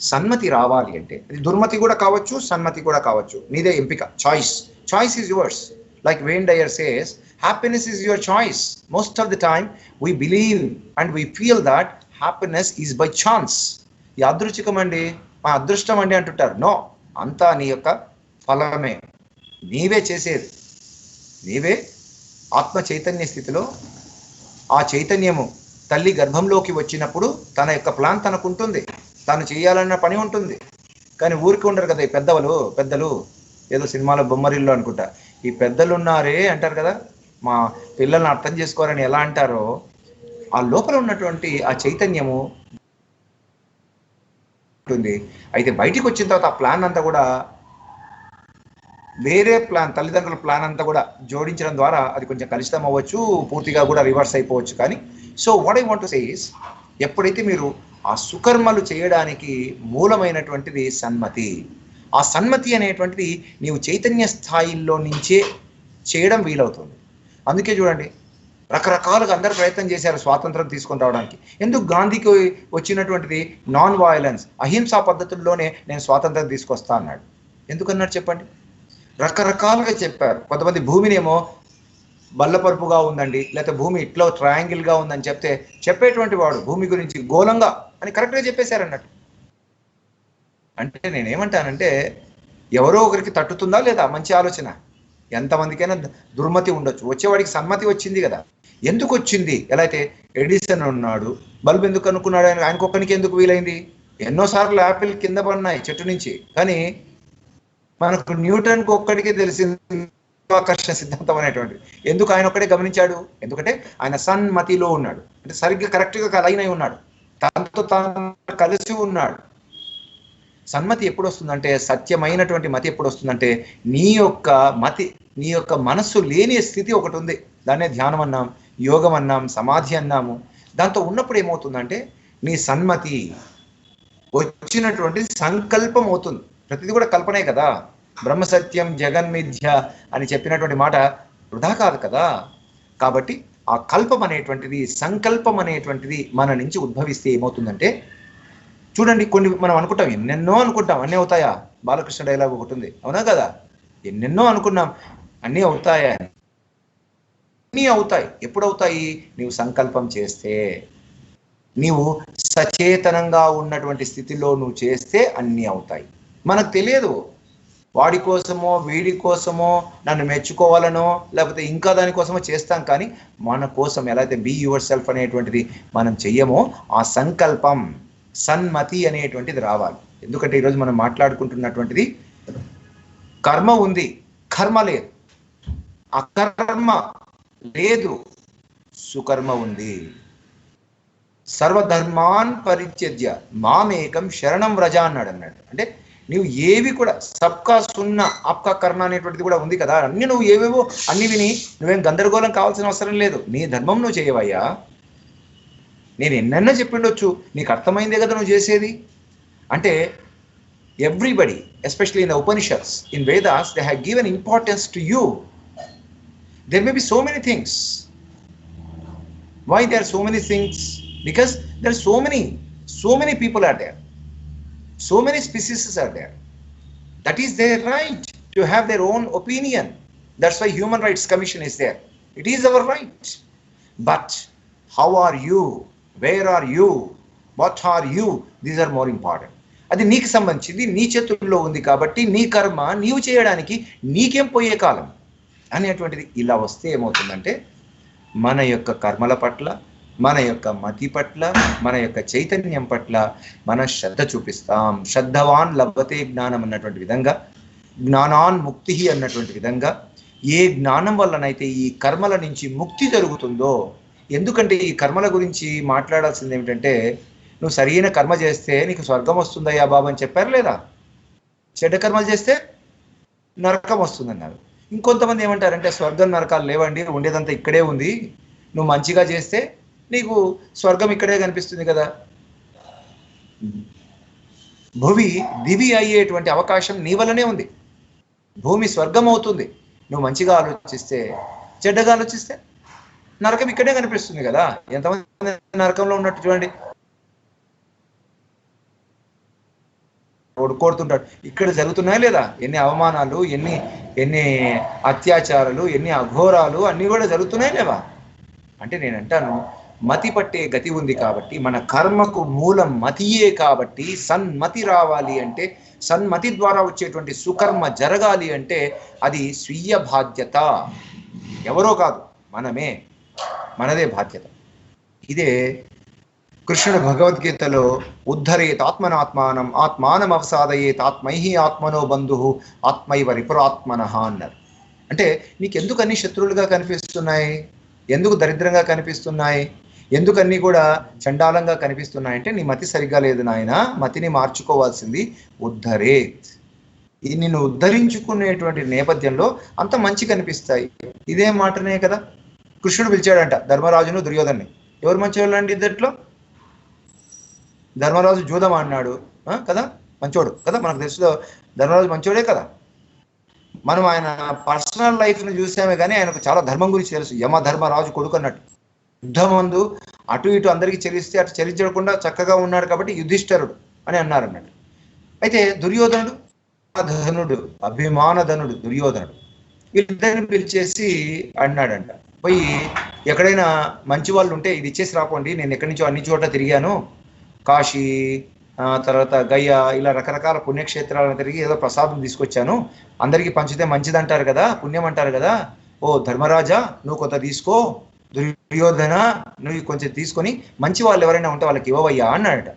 సన్మతి రావాలి అంటే అది దుర్మతి కూడా కావచ్చు, సన్మతి కూడా కావచ్చు, నీదే ఎంపిక. Choice is yours. Like Wayne Dyer says, happiness is your choice. Most of the time we believe and we feel that happiness is by chance. యాదృచ్ఛికం అండి, మా అదృష్టం అండి అంటుంటారు. నో, అంతా నీ యొక్క ఫలమే, నీవే చేసేది. నీవే ఆత్మ చైతన్య స్థితిలో ఆ చైతన్యము తల్లి గర్భంలోకి వచ్చినప్పుడు తన యొక్క ప్లాన్ తనకుంటుంది, తను చేయాలన్న పని ఉంటుంది. కానీ ఊరికి ఉండరు కదా ఈ పెద్దలు, ఏదో సినిమాలో బొమ్మరిల్లు అనుకుంటా, ఈ పెద్దలు ఉన్నారే అంటారు కదా, మా పిల్లల్ని అర్థం చేసుకోరని ఎలా అంటారో, ఆ లోపల ఉన్నటువంటి ఆ చైతన్యము ఉంటుంది. అయితే బయటికి వచ్చిన తర్వాత ఆ ప్లాన్ అంతా కూడా వేరే ప్లాన్, తల్లిదండ్రుల ప్లాన్ అంతా కూడా జోడించడం ద్వారా అది కొంచెం కలుషితం అవ్వచ్చు, పూర్తిగా కూడా రివర్స్ అయిపోవచ్చు. కానీ so what I want to say is, ఎప్పుడైతే మీరు ఆ సుకర్మలు చేయడానికి మూలమైనటువంటిది సన్మతి, ఆ సన్మతి అనేటువంటిది నీవు చైతన్య స్థాయిలో నుంచే చేయడం వీలవుతుంది. అందుకే చూడండి, రకరకాలుగా అందరు ప్రయత్నం చేశారు స్వాతంత్రం తీసుకొని రావడానికి. ఎందుకు గాంధీకి వచ్చినటువంటిది నాన్ వయలెన్స్, అహింసా పద్ధతుల్లోనే నేను స్వాతంత్రం తీసుకొస్తా అన్నాడు. ఎందుకన్నాడు చెప్పండి? రకరకాలుగా చెప్పారు. కొంతమంది భూమినేమో బల్లపరుపుగా ఉందండి, లేకపోతే భూమి ఇట్లా ట్రయాంగిల్గా ఉందని చెప్పేటువంటి వాడు భూమి గురించి గోళంగా అని కరెక్ట్గా చెప్పేశారన్నట్టు. అంటే నేనేమంటానంటే ఎవరో ఒకరికి తట్టుతుందా లేదా మంచి ఆలోచన? ఎంతమందికైనా దుర్మతి ఉండొచ్చు, వచ్చేవాడికి సన్మతి వచ్చింది కదా. ఎందుకు వచ్చింది? ఎలా అయితే ఎడిసన్ ఉన్నాడు, బల్బ్ ఎందుకు అనుకున్నాడు ఆయనకొక్కనికి ఎందుకు వీలైంది? ఎన్నోసార్లు యాపిల్ కింద పడినాయి చెట్టు నుంచి, కానీ మనకు న్యూటన్కి ఒక్కడికే తెలిసింది ఆకర్షణ సిద్ధాంతం అనేటువంటిది. ఎందుకు ఆయన ఒక్కడే గమనించాడు? ఎందుకంటే ఆయన సన్మతిలో ఉన్నాడు, అంటే సరిగ్గా కరెక్ట్గా లైన్ అయి ఉన్నాడు, తనతో తాను కలిసి ఉన్నాడు. సన్మతి ఎప్పుడు వస్తుందంటే, సత్యమైనటువంటి మతి ఎప్పుడు వస్తుందంటే, నీ యొక్క మనస్సు లేని స్థితి ఒకటి ఉంది, దాన్నే ధ్యానం అన్నాం, యోగం అన్నాం, సమాధి అన్నాము. దాంతో ఉన్నప్పుడు ఏమవుతుందంటే నీ సన్మతి వచ్చినటువంటి సంకల్పం అవుతుంది. ప్రతిదీ కూడా కల్పనే కదా. బ్రహ్మసత్యం జగన్మిథ్య అని చెప్పినటువంటి మాట వృధా కాదు కదా. కాబట్టి ఆ కల్పం అనేటువంటిది, సంకల్పం అనేటువంటిది మన నుంచి ఉద్భవిస్తే ఏమవుతుందంటే, చూడండి కొన్ని మనం అనుకుంటాం, ఎన్నెన్నో అనుకుంటాం, అన్నీ అవుతాయా? బాలకృష్ణ డైలాగ్ ఒకటి ఉంది, అవునా కదా? ఎన్నెన్నో అనుకున్నాం, అన్నీ అవుతాయా? అన్నీ అవుతాయి. ఎప్పుడవుతాయి? నీవు సంకల్పం చేస్తే, నీవు సచేతనంగా ఉన్నటువంటి స్థితిలో నువ్వు చేస్తే అన్నీ అవుతాయి. మనకు తెలియదు, వాడి కోసమో వీడి కోసమో నన్ను మెచ్చుకోవాలనో లేకపోతే ఇంకా దానికోసమో చేస్తాం, కానీ మన కోసం ఎలా అయితే బీ యువర్ సెల్ఫ్ అనేటువంటిది మనం చెయ్యమో ఆ సంకల్పం సన్మతి అనేటువంటిది రావాలి. ఎందుకంటే ఈరోజు మనం మాట్లాడుకుంటున్నటువంటిది కర్మ ఉంది, కర్మ లేదు. అకర్మ లేదు, సుకర్మ ఉంది. సర్వధర్మాన్ పరిత్యజ్య మామేకం శరణం వ్రజ అన్నాడు. అంటే నువ్వు ఏవి కూడా సబ్కా సున్నా ఆప్కా కర్ణ అనేటువంటిది కూడా ఉంది కదా. అన్ని నువ్వు ఏవేవో అన్ని విని నువ్వేం గందరగోళం కావాల్సిన అవసరం లేదు. నీ ధర్మం నువ్వు చేయవయ్యా. నేను ఎన్నెన్నో చెప్పిండొచ్చు, నీకు అర్థమైందే కదా నువ్వు చేసేది. అంటే everybody, especially in the Upanishads, in Vedas, they have given importance to you. There may be so many things. Why there are so many things? Because there are so many people are there. So many species are there. That is their right to have their own opinion. That's why Human Rights Commission is there. It is our right. But how are you? Where are you? What are you? These are more important. అది నీకు సంబంధించింది, నీ చేతుల్లో ఉంది కాబట్టి నీ కర్మ నీవు చేయడానికి నీకేం పోయే కాలం అనేటువంటిది. ఇలా వస్తే ఏమవుతుందంటే మన యొక్క కర్మల పట్ల, మన యొక్క మతి పట్ల, మన యొక్క చైతన్యం పట్ల మన శ్రద్ధ చూపిస్తాం. శ్రద్ధవాన్ లభతే జ్ఞానం అన్నటువంటి విధంగా, జ్ఞానాన్ ముక్తి అన్నటువంటి విధంగా, ఏ జ్ఞానం వల్లనైతే ఈ కర్మల నుంచి ముక్తి జరుగుతుందో. ఎందుకంటే ఈ కర్మల గురించి మాట్లాడాల్సింది ఏమిటంటే, నువ్వు సరైన కర్మ చేస్తే నీకు స్వర్గం వస్తుందయ్యా బాబు అని చెప్పారు లేదా? చెడ్డ కర్మలు చేస్తే నరకం వస్తుందన్నారు. ఇంకొంతమంది ఏమంటారంటే స్వర్గం నరకాలు లేవండి, ఉండేదంతా ఇక్కడే ఉంది, నువ్వు మంచిగా చేస్తే నీకు స్వర్గం ఇక్కడే కనిపిస్తుంది కదా. భూమి దివి అయ్యేటువంటి అవకాశం నీ వల్లనే ఉంది. భూమి స్వర్గం అవుతుంది నువ్వు మంచిగా ఆలోచిస్తే. చెడ్డగా ఆలోచిస్తే నరకం ఇక్కడే కనిపిస్తుంది కదా. ఎంతమంది నరకంలో ఉన్నట్టు చూడండి, కోడుతుంటాడు. ఇక్కడ జరుగుతున్నాయా లేదా? ఎన్ని అవమానాలు, ఎన్ని అత్యాచారాలు, ఎన్ని అఘోరాలు అన్నీ కూడా జరుగుతున్నాయి లేవా? అంటే నేను అంటాను, మతి పట్టే గతి ఉంది కాబట్టి, మన కర్మకు మూలం మతియే కాబట్టి, సన్మతి రావాలి అంటే, సన్మతి ద్వారా వచ్చేటువంటి సుకర్మ జరగాలి అంటే అది స్వీయ బాధ్యత. ఎవరో కాదు, మనదే బాధ్యత. ఇదే కృష్ణుడు భగవద్గీతలో ఉద్ధరేత్ ఆత్మనాత్మానం ఆత్మానం అవసాదయేత్ ఆత్మైహి ఆత్మనో బంధు ఆత్మైవ రిపురాత్మనః అన్నారు. అంటే నీకు ఎందుకు అన్ని శత్రువులుగా కనిపిస్తున్నాయి? ఎందుకు దరిద్రంగా కనిపిస్తున్నాయి? ఎందుకు అన్నీ కూడా చండాలంగా కనిపిస్తున్నాయి అంటే నీ మతి సరిగ్గా లేదు నాయన. మతిని మార్చుకోవాల్సింది ఉద్ధరేత్. ఇది నిన్ను ఉద్ధరించుకునేటువంటి నేపథ్యంలో అంత మంచి కనిపిస్తాయి. ఇదే మాటనే కదా కృష్ణుడు పిలిచాడంట ధర్మరాజును దుర్యోధన్ని. ఎవరు మంచివాళ్ళు అండి ఇద్దట్లో? ధర్మరాజు జూదం అన్నాడు కదా, మంచోడు కదా, మనకు తెలుసు ధర్మరాజు మంచోడే కదా. మనం ఆయన పర్సనల్ లైఫ్ని చూసామే కానీ ఆయనకు చాలా ధర్మం గురించి తెలుసు. యమధర్మరాజు కొడుకు అన్నట్టు. యుద్ధమందు అటు ఇటు అందరికీ చెల్లిస్తే అటు చెల్లించకుండా చక్కగా ఉన్నాడు కాబట్టి యుధిష్ఠరుడు అని అన్నారు అన్నట్టు. అయితే దుర్యోధనుడు ధనుడు, అభిమానధనుడు దుర్యోధనుడు, వీళ్ళిద్దరిని పిలిచేసి అన్నాడంట, పోయి ఎక్కడైనా మంచి వాళ్ళు ఉంటే ఇది ఇచ్చేసి రాపోండి, నేను ఎక్కడి నుంచో అన్ని చోట్ల తిరిగాను, కాశీ తర్వాత గయ ఇలా రకరకాల పుణ్యక్షేత్రాలను తిరిగి ఏదో ప్రసాదం తీసుకొచ్చాను, అందరికీ పంచితే మంచిది అంటారు కదా, పుణ్యం అంటారు కదా, ఓ ధర్మరాజా నువ్వు కొంత తీసుకో, దుర్యోధన నువ్వు కొంచెం తీసుకొని మంచి వాళ్ళు ఎవరైనా ఉంటే వాళ్ళకి ఇవ్వవయ్యా అన్నాడట.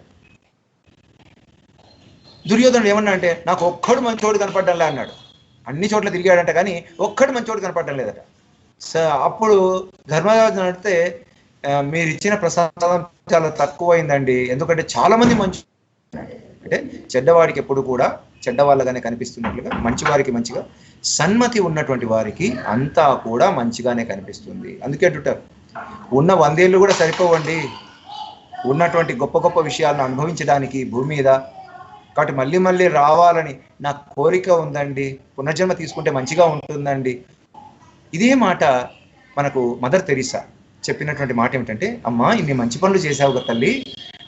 దుర్యోధనుడు ఏమన్నా అంటే నాకు ఒక్కడు మంచోడు కనపడ్డంలే అన్నాడు. అన్ని చోట్ల తిరిగాడంట కానీ ఒక్కడు మంచోడు కనపడడం లేదట. అప్పుడు ధర్మరాజు అడిగితే మీరు ఇచ్చిన ప్రసాదం చాలా తక్కువైందండి, ఎందుకంటే చాలా మంది మంచి అంటే చెడ్డవాడికి ఎప్పుడు కూడా చెడ్డవాళ్ళగానే కనిపిస్తున్నట్లుగా మంచివారికి మంచిగా సన్మతి ఉన్నటువంటి వారికి అంతా కూడా మంచిగానే కనిపిస్తుంది. అందుకే అంటుంటారు ఉన్న 100 ఏళ్ళు కూడా సరిపోవండి ఉన్నటువంటి గొప్ప గొప్ప విషయాలను అనుభవించడానికి భూమి మీద. కాబట్టి మళ్ళీ మళ్ళీ రావాలని నా కోరిక ఉందండి, పునర్జన్మ తీసుకుంటే మంచిగా ఉంటుందండి. ఇదే మాట మనకు మదర్ తెరీసా చెప్పినటువంటి మాట ఏమిటంటే, అమ్మా ఇన్ని మంచి పనులు చేసావు కదా తల్లి,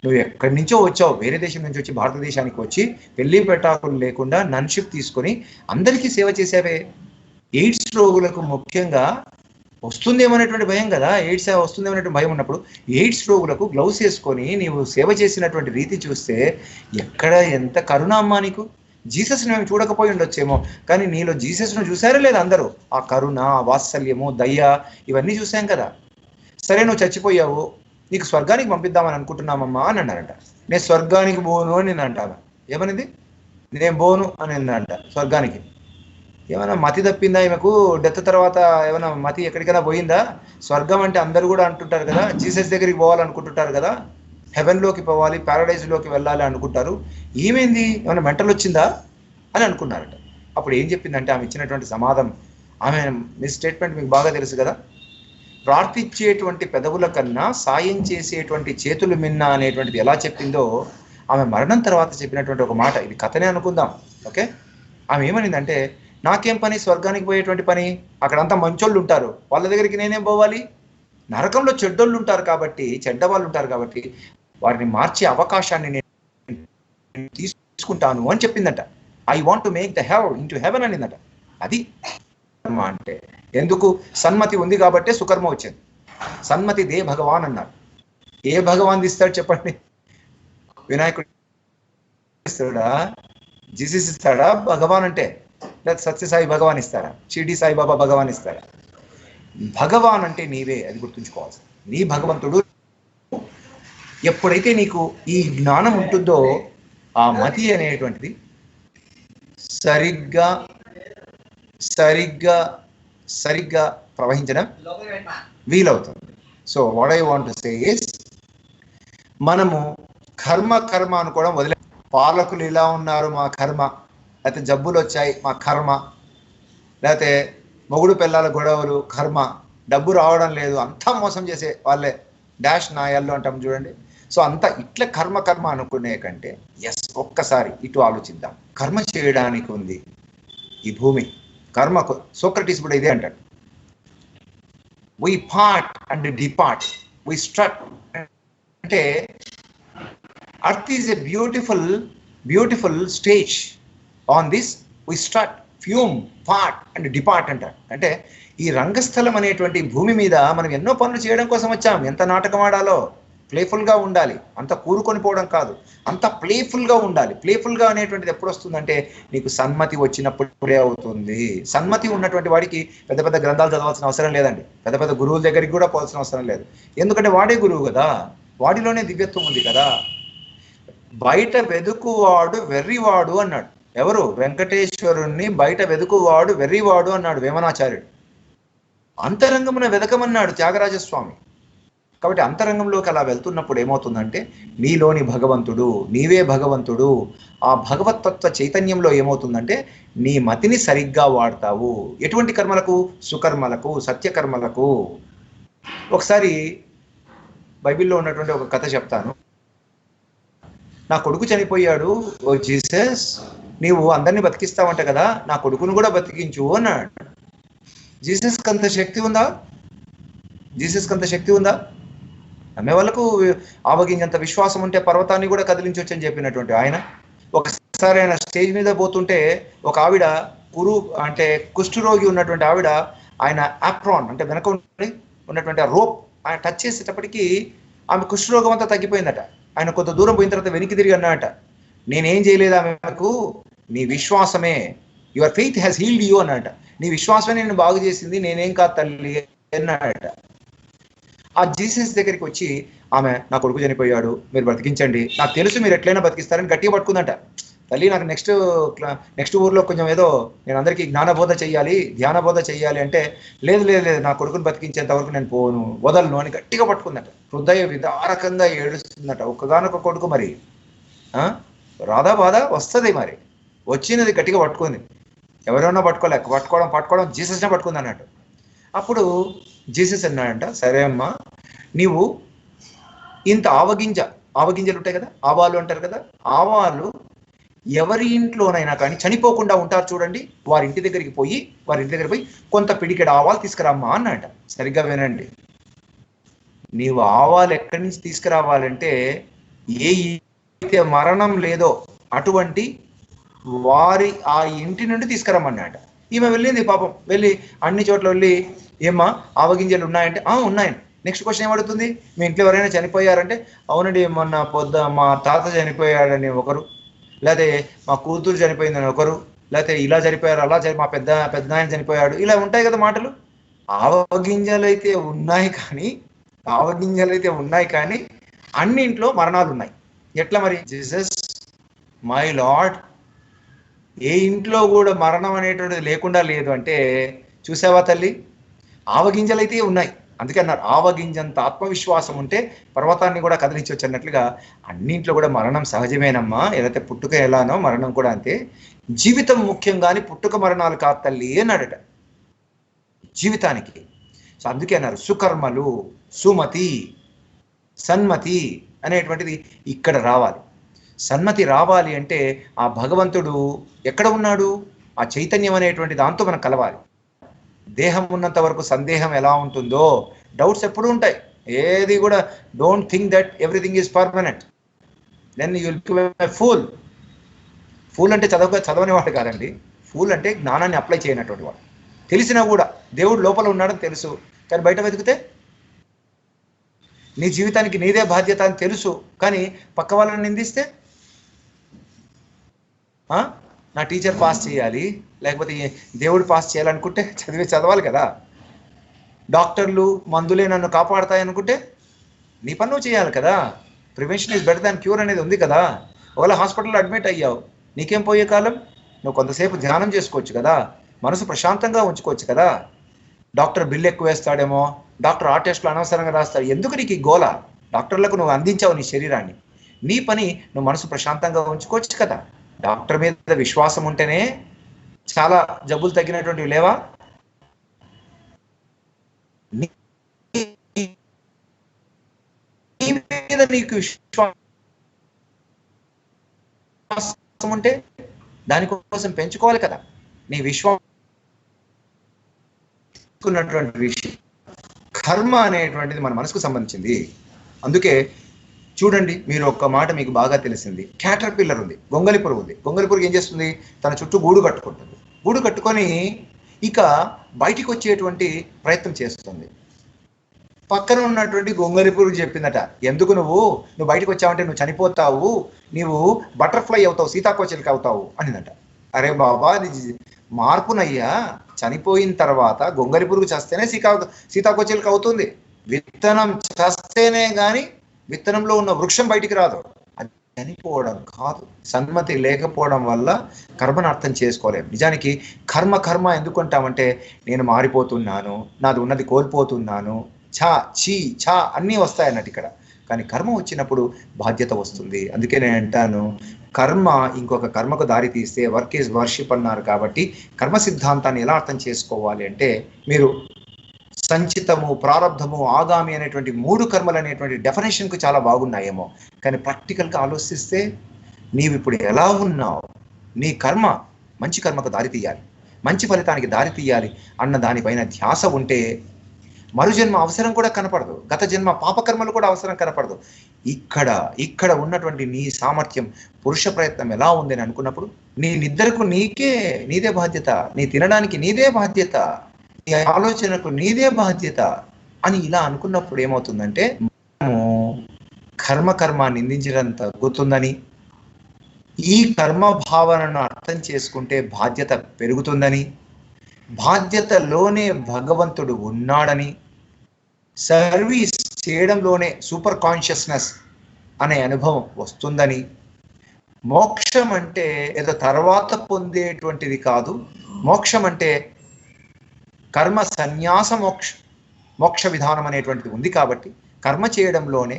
నువ్వు ఎక్కడి నుంచో వచ్చావు, వేరే దేశం నుంచి వచ్చి భారతదేశానికి వచ్చి పెళ్లి పెటాకులు లేకుండా నన్షిప్ తీసుకొని అందరికీ సేవ చేసావే. ఎయిడ్స్ రోగులకు ముఖ్యంగా వస్తుందేమనేటువంటి భయం కదా, ఎయిడ్స్ వస్తుందేమనేటువంటి భయం ఉన్నప్పుడు ఎయిడ్స్ రోగులకు గ్లౌస్ వేసుకొని నీవు సేవ చేసినటువంటి రీతి చూస్తే ఎక్కడ ఎంత కరుణామ్మా నీకు. జీసస్ని మేము చూడకపోయి ఉండొచ్చేమో కానీ నీలో జీసస్ను చూసారా లేదా అందరూ? ఆ కరుణ, వాత్సల్యము, దయ ఇవన్నీ చూసాం కదా. సరే నువ్వు చచ్చిపోయావు, నీకు స్వర్గానికి పంపిద్దామని అనుకుంటున్నామమ్మా అని అన్నారంట. నేను స్వర్గానికి పోను అని నేను అంటాను. ఏమనిది? నేను పోను అని అంట స్వర్గానికి. ఏమైనా మతి తప్పిందా ఈమెకు? డెత్ తర్వాత ఏమైనా మతి ఎక్కడికైనా పోయిందా? స్వర్గం అంటే అందరూ కూడా అంటుంటారు కదా, జీసస్ దగ్గరికి పోవాలనుకుంటుంటారు కదా, హెవెన్లోకి పోవాలి, ప్యారడైజ్లోకి వెళ్ళాలి అనుకుంటారు. ఏమైంది, ఏమైనా మెంటల్ వచ్చిందా అని అనుకున్నారట. అప్పుడు ఏం చెప్పిందంటే ఆమె ఇచ్చినటువంటి సమాధానం, ఆమె మీ స్టేట్మెంట్ మీకు బాగా తెలుసు కదా, ప్రార్థించేటువంటి పెదవుల కన్నా సాయం చేసేటువంటి చేతులు మిన్న అనేటువంటిది ఎలా చెప్పిందో ఆమె మరణం తర్వాత చెప్పినటువంటి ఒక మాట, ఇది కథనే అనుకుందాం. ఓకే, ఆమె ఏమనిందంటే నాకేం పని స్వర్గానికి పోయేటువంటి పని, అక్కడంతా మంచోళ్ళు ఉంటారు, వాళ్ళ దగ్గరికి నేనేం పోవాలి, నరకంలో చెడ్డోళ్ళు ఉంటారు కాబట్టి, చెడ్డవాళ్ళు ఉంటారు కాబట్టి వారిని మార్చే అవకాశాన్ని నేను తీసుకుంటాను అని చెప్పిందట. I want to make the hell into heaven అనిందట. అది కర్మ అంటే. ఎందుకు? సన్మతి ఉంది కాబట్టే సుకర్మ వచ్చింది. సన్మతి దే భగవాన్ అన్నారు. ఏ భగవాన్ ఇస్తాడు చెప్పండి? వినాయకుడు ఇస్తాడా? జీసస్ ఇస్తాడా భగవాన్ అంటే? లేదా సత్యసాయి భగవాన్ ఇస్తారా? షిరిడి సాయిబాబా భగవాన్ ఇస్తారా? భగవాన్ అంటే నీవే, అది గుర్తుంచుకోవాల్సి. నీ భగవంతుడు ఎప్పుడైతే నీకు ఈ జ్ఞానం ఉంటుందో ఆ మతి అనేటువంటిది సరిగ్గా సరిగ్గా సరిగ్గా ప్రవహించడం వీలవుతుంది. So what I want to say is, మనము కర్మ అనుకోవడం వదిలే. పాలకులు ఇలా ఉన్నారు మా కర్మ, లేకపోతే జబ్బులు వచ్చాయి మా కర్మ, లేకపోతే మొగుడు పిల్లల గొడవలు కర్మ, డబ్బు రావడం లేదు అంతా మోసం చేసే వాళ్ళే డాష్ నాయాళ్ళు అంటాం చూడండి. సో అంతా ఇట్లా కర్మ అనుకునే కంటే ఎస్ ఒక్కసారి ఇటు ఆలోచిద్దాం. కర్మ చేయడానికి ఉంది ఈ భూమి. కర్మ సోక్రటీస్ కూడా ఇదే అంటాడు, we part and depart, we strut. అంటే earth is a beautiful stage, on this we strut, fume, part and depart అంటారు. అంటే ఈ రంగస్థలం అనేటువంటి భూమి మీద మనం ఎన్నో పనులు చేయడం కోసం వచ్చాం. ఎంత నాటకం ఆడాలో, ప్లేఫుల్గా ఉండాలి, అంత కూరుకొని పోవడం కాదు, అంత ప్లేఫుల్గా ఉండాలి. ప్లేఫుల్గా అనేటువంటిది ఎప్పుడు వస్తుందంటే నీకు సన్మతి వచ్చినప్పుడే అవుతుంది. సన్మతి ఉన్నటువంటి వాడికి పెద్ద పెద్ద గ్రంథాలు చదవాల్సిన అవసరం లేదండి, పెద్ద పెద్ద గురువుల దగ్గరికి కూడా పోవాల్సిన అవసరం లేదు. ఎందుకంటే వాడే గురువు కదా, వాడిలోనే దివ్యత్వం ఉంది కదా. బయట వెదుకువాడు వెర్రివాడు అన్నాడు. ఎవరు? వెంకటేశ్వరుణ్ణి బయట వెదుకువాడు వెర్రివాడు అన్నాడు వేమనాచార్యుడు. అంతరంగమున వెదకమన్నాడు త్యాగరాజస్వామి. కాబట్టి అంతరంగంలోకి అలా వెళ్తున్నప్పుడు ఏమవుతుందంటే నీలోని భగవంతుడు, నీవే భగవంతుడు. ఆ భగవతత్వ చైతన్యంలో ఏమవుతుందంటే నీ మతిని సరిగ్గా వాడతావు. ఎటువంటి కర్మలకు? సుకర్మలకు, సత్యకర్మలకు. ఒకసారి బైబిల్లో ఉన్నటువంటి ఒక కథ చెప్తాను. నా కొడుకు చనిపోయాడు, ఓ జీసస్ నీవు అందరినీ బతికిస్తావంట కదా, నా కొడుకును కూడా బతికించు అన్నాడు. జీసస్కి అంత శక్తి ఉందా? జీసస్కి అంత శక్తి ఉందా? నమ్మే వాళ్ళకు ఆవగింజంత విశ్వాసం ఉంటే పర్వతాన్ని కూడా కదిలించవచ్చు అని చెప్పినటువంటి ఆయన, ఒకసారి ఆయన స్టేజ్ మీద పోతుంటే ఒక ఆవిడ అంటే కుష్ఠరోగి ఉన్నటువంటి ఆవిడ ఆయన ఆప్రాన్ అంటే వెనక ఉన్నటువంటి ఆ రోప్ ఆయన టచ్ చేసేటప్పటికి ఆమె కుష్ఠరోగం అంతా తగ్గిపోయిందట. ఆయన కొంత దూరం పోయిన తర్వాత వెనక్కి తిరిగి అన్నట, నేనేం చేయలేదు ఆమెకు, నీ విశ్వాసమే, your faith has healed you అన్నట. నీ విశ్వాసమే నేను బాగు చేసింది, నేనేం కాదు తల్లి అన్నట. ఆ జీసస్ దగ్గరికి వచ్చి ఆమె, నా కొడుకు చనిపోయాడు, మీరు బ్రతికించండి, నాకు తెలుసు మీరు ఎట్లయినా బతికిస్తారని గట్టిగా పట్టుకుందంట. తల్లి నాకు నెక్స్ట్ ఊర్లో కొంచెం ఏదో నేను అందరికీ జ్ఞానబోధ చెయ్యాలి, ధ్యానబోధ చెయ్యాలి అంటే, లేదు లేదు లేదు నా కొడుకుని బతికించేంత వరకు నేను పోను, వదలను అని గట్టిగా పట్టుకుందట. హృదయ విదారకంగా ఏడుస్తుందట. ఒక్కగానొక్క కొడుకు, మరి రాధా బాధ వస్తుంది, మరి వచ్చినది గట్టిగా పట్టుకుంది. ఎవరైనా పట్టుకోవడం జీసస్నే పట్టుకుంది అన్నట్టు. అప్పుడు జీసస్ అన్నాడంట, సరే అమ్మా, నీవు ఇంత ఆవగింజలు ఉంటాయి కదా, ఆవాలు అంటారు కదా, ఆవాలు ఎవరి ఇంట్లోనైనా కానీ చనిపోకుండా ఉంటారు చూడండి, వారి ఇంటి దగ్గరికి పోయి కొంత పిడికెడు ఆవాలు తీసుకురామ్మా అన్నట. సరిగ్గా వినండి, నీవు ఆవాలు ఎక్కడి నుంచి తీసుకురావాలంటే ఏ అయితే మరణం లేదో అటువంటి వారి ఆ ఇంటి నుండి తీసుకురమ్మన్నట. ఈమె వెళ్ళింది పాపం, వెళ్ళి అన్ని చోట్ల వెళ్ళి, ఏమ్మా ఆవగింజలు ఉన్నాయంటే ఉన్నాయండి. నెక్స్ట్ క్వశ్చన్ ఏమడుగుతుంది, మీ ఇంట్లో ఎవరైనా చనిపోయారంటే, అవునండి మొన్న మా తాత చనిపోయాడని ఒకరు, లేకపోతే మా కూతురు చనిపోయిందని ఒకరు, లేకపోతే ఇలా చనిపోయారు, అలా మా పెద్ద ఆయన చనిపోయాడు, ఇలా ఉంటాయి కదా మాటలు. ఆవగింజలు అయితే ఉన్నాయి కానీ అన్నింట్లో మరణాలు ఉన్నాయి. ఎట్లా మరి? జీసస్ మై లార్డ్, ఏ ఇంట్లో కూడా మరణం అనేటువంటిది లేకుండా లేదు అంటే, చూసావా తల్లి, ఆవగింజలు అయితే ఉన్నాయి. అందుకే అన్నారు, ఆవగింజంత ఆత్మవిశ్వాసం ఉంటే పర్వతాన్ని కూడా కదిలించవచ్చు అన్నట్లుగా అన్నింట్లో కూడా మరణం సహజమేనమ్మా. ఏదైతే పుట్టుక ఎలానో మరణం కూడా అంతే. జీవితం ముఖ్యం కానీ పుట్టుక మరణాలు కాదు తల్లి అన్నాడట జీవితానికి. సో అందుకే అన్నారు, సుకర్మలు, సుమతి, సన్మతి అనేటువంటిది ఇక్కడ రావాలి. సన్మతి రావాలి అంటే ఆ భగవంతుడు ఎక్కడ ఉన్నాడు, ఆ చైతన్యం అనేటువంటి దాంతో మనం కలవాలి. దేహం ఉన్నంత వరకు సందేహం ఎలా ఉంటుందో, డౌట్స్ ఎప్పుడు ఉంటాయి. ఏది కూడా don't think that everything is permanent, then you will become a fool. Fool అంటే చదవనివాడు కాదండి, ఫూల్ అంటే జ్ఞానాన్ని అప్లై చేయనటువంటి వాడు. తెలిసినా కూడా దేవుడు లోపల ఉన్నాడని తెలుసు, కానీ బయట వెతికితే నీ జీవితానికి నీదే బాధ్యత అని తెలుసు, కానీ పక్క వాళ్ళని నిందిస్తే నా టీచర్ పాస్ చేయాలి, లేకపోతే దేవుడు పాస్ చేయాలనుకుంటే చదవాలి కదా. డాక్టర్లు మందులే నన్ను కాపాడతాయనుకుంటే నీ పని నువ్వు చేయాలి కదా. Prevention is better than cure అనేది ఉంది కదా. ఒకవేళ హాస్పిటల్లో అడ్మిట్ అయ్యావు, నీకేం పోయే కాలం, నువ్వు కొంతసేపు ధ్యానం చేసుకోవచ్చు కదా, మనసు ప్రశాంతంగా ఉంచుకోవచ్చు కదా. డాక్టర్ బిల్లు ఎక్కువ వేస్తాడేమో, డాక్టర్ ఆ టెస్ట్లు అనవసరంగా రాస్తాడు, ఎందుకు నీకు ఈ గోల? డాక్టర్లకు నువ్వు అందించావు నీ శరీరాన్ని, నీ పని నువ్వు మనసు ప్రశాంతంగా ఉంచుకోవచ్చు కదా. డాక్టర్ మీద విశ్వాసం ఉంటేనే చాలా జబ్బులు తగ్గినటువంటివి లేవా? మీద నీకు విశ్వాసం ఉంటే దానికోసం పెంచుకోవాలి కదా. నీ విశ్వాసం విషయం కర్మ అనేటువంటిది మన మనసుకు సంబంధించింది. అందుకే చూడండి, మీరు ఒక్క మాట మీకు బాగా తెలిసింది, క్యాటర్ పిల్లర్ ఉంది, గొంగలి పురుగు ఉంది. గొంగలి పురుగు ఏం చేస్తుంది, తన చుట్టూ గూడు కట్టుకుంటుంది. గూడు కట్టుకొని ఇక బయటికి వచ్చేటువంటి ప్రయత్నం చేస్తుంది. పక్కన ఉన్నటువంటి గొంగలి పురుగు చెప్పిందట, ఎందుకు నువ్వు బయటకు వచ్చావంటే నువ్వు చనిపోతావు, నీవు బటర్ఫ్లై అవుతావు, సీతాకోచిలుక అవుతావు అనిందట. అరే బాబా, మార్పునయ్యా, చనిపోయిన తర్వాత గొంగలి పురుగు చస్తేనే సీతాకోచిలుక అవుతుంది. విత్తనం చస్తేనే కానీ విత్తనంలో ఉన్న వృక్షం బయటికి రాదు. అది చనిపోవడం కాదు. సన్మతి లేకపోవడం వల్ల కర్మను అర్థం చేసుకోలేము. నిజానికి కర్మ ఎందుకు అంటామంటే, నేను మారిపోతున్నాను, నాది ఉన్నది కోల్పోతున్నాను, ఛా అన్నీ వస్తాయి అన్నట్టు ఇక్కడ. కానీ కర్మ వచ్చినప్పుడు బాధ్యత వస్తుంది. అందుకే నేను అంటాను, కర్మ ఇంకొక కర్మకు దారి తీస్తే వర్క్ ఈజ్ వర్షిప్ అన్నారు. కాబట్టి కర్మ సిద్ధాంతాన్ని ఎలా అర్థం చేసుకోవాలి అంటే, మీరు సంచితము, ప్రారంధము, ఆగామి అనేటువంటి 3 కర్మలు అనేటువంటి డెఫినేషన్కు చాలా బాగున్నాయేమో, కానీ ప్రాక్టికల్గా ఆలోచిస్తే నీవు ఇప్పుడు ఎలా ఉన్నావు, నీ కర్మ మంచి కర్మకు దారి తీయాలి, మంచి ఫలితానికి దారి తీయాలి అన్న దానిపైన ధ్యాస ఉంటే మరుజన్మ అవసరం కూడా కనపడదు, గత జన్మ పాపకర్మలు కూడా అవసరం కనపడదు. ఇక్కడ ఉన్నటువంటి నీ సామర్థ్యం, పురుష ప్రయత్నం ఎలా ఉందని అనుకున్నప్పుడు నీ నిద్రకు నీదే బాధ్యత, నీ తినడానికి నీదే బాధ్యత, నీ ఆలోచనకు నీదే బాధ్యత అని ఇలా అనుకున్నప్పుడు ఏమవుతుందంటే మనము కర్మ నిందించడం తగ్గుతుందని, ఈ కర్మ భావనను అర్థం చేసుకుంటే బాధ్యత పెరుగుతుందని, బాధ్యతలోనే భగవంతుడు ఉన్నాడని, సర్వీస్ చేయడంలోనే సూపర్ కాన్షియస్నెస్ అనే అనుభవం వస్తుందని, మోక్షం అంటే ఏదో తర్వాత పొందేటువంటిది కాదు, మోక్షం అంటే కర్మ సన్యాస మోక్ష విధానం అనేటువంటిది ఉంది కాబట్టి కర్మ చేయడంలోనే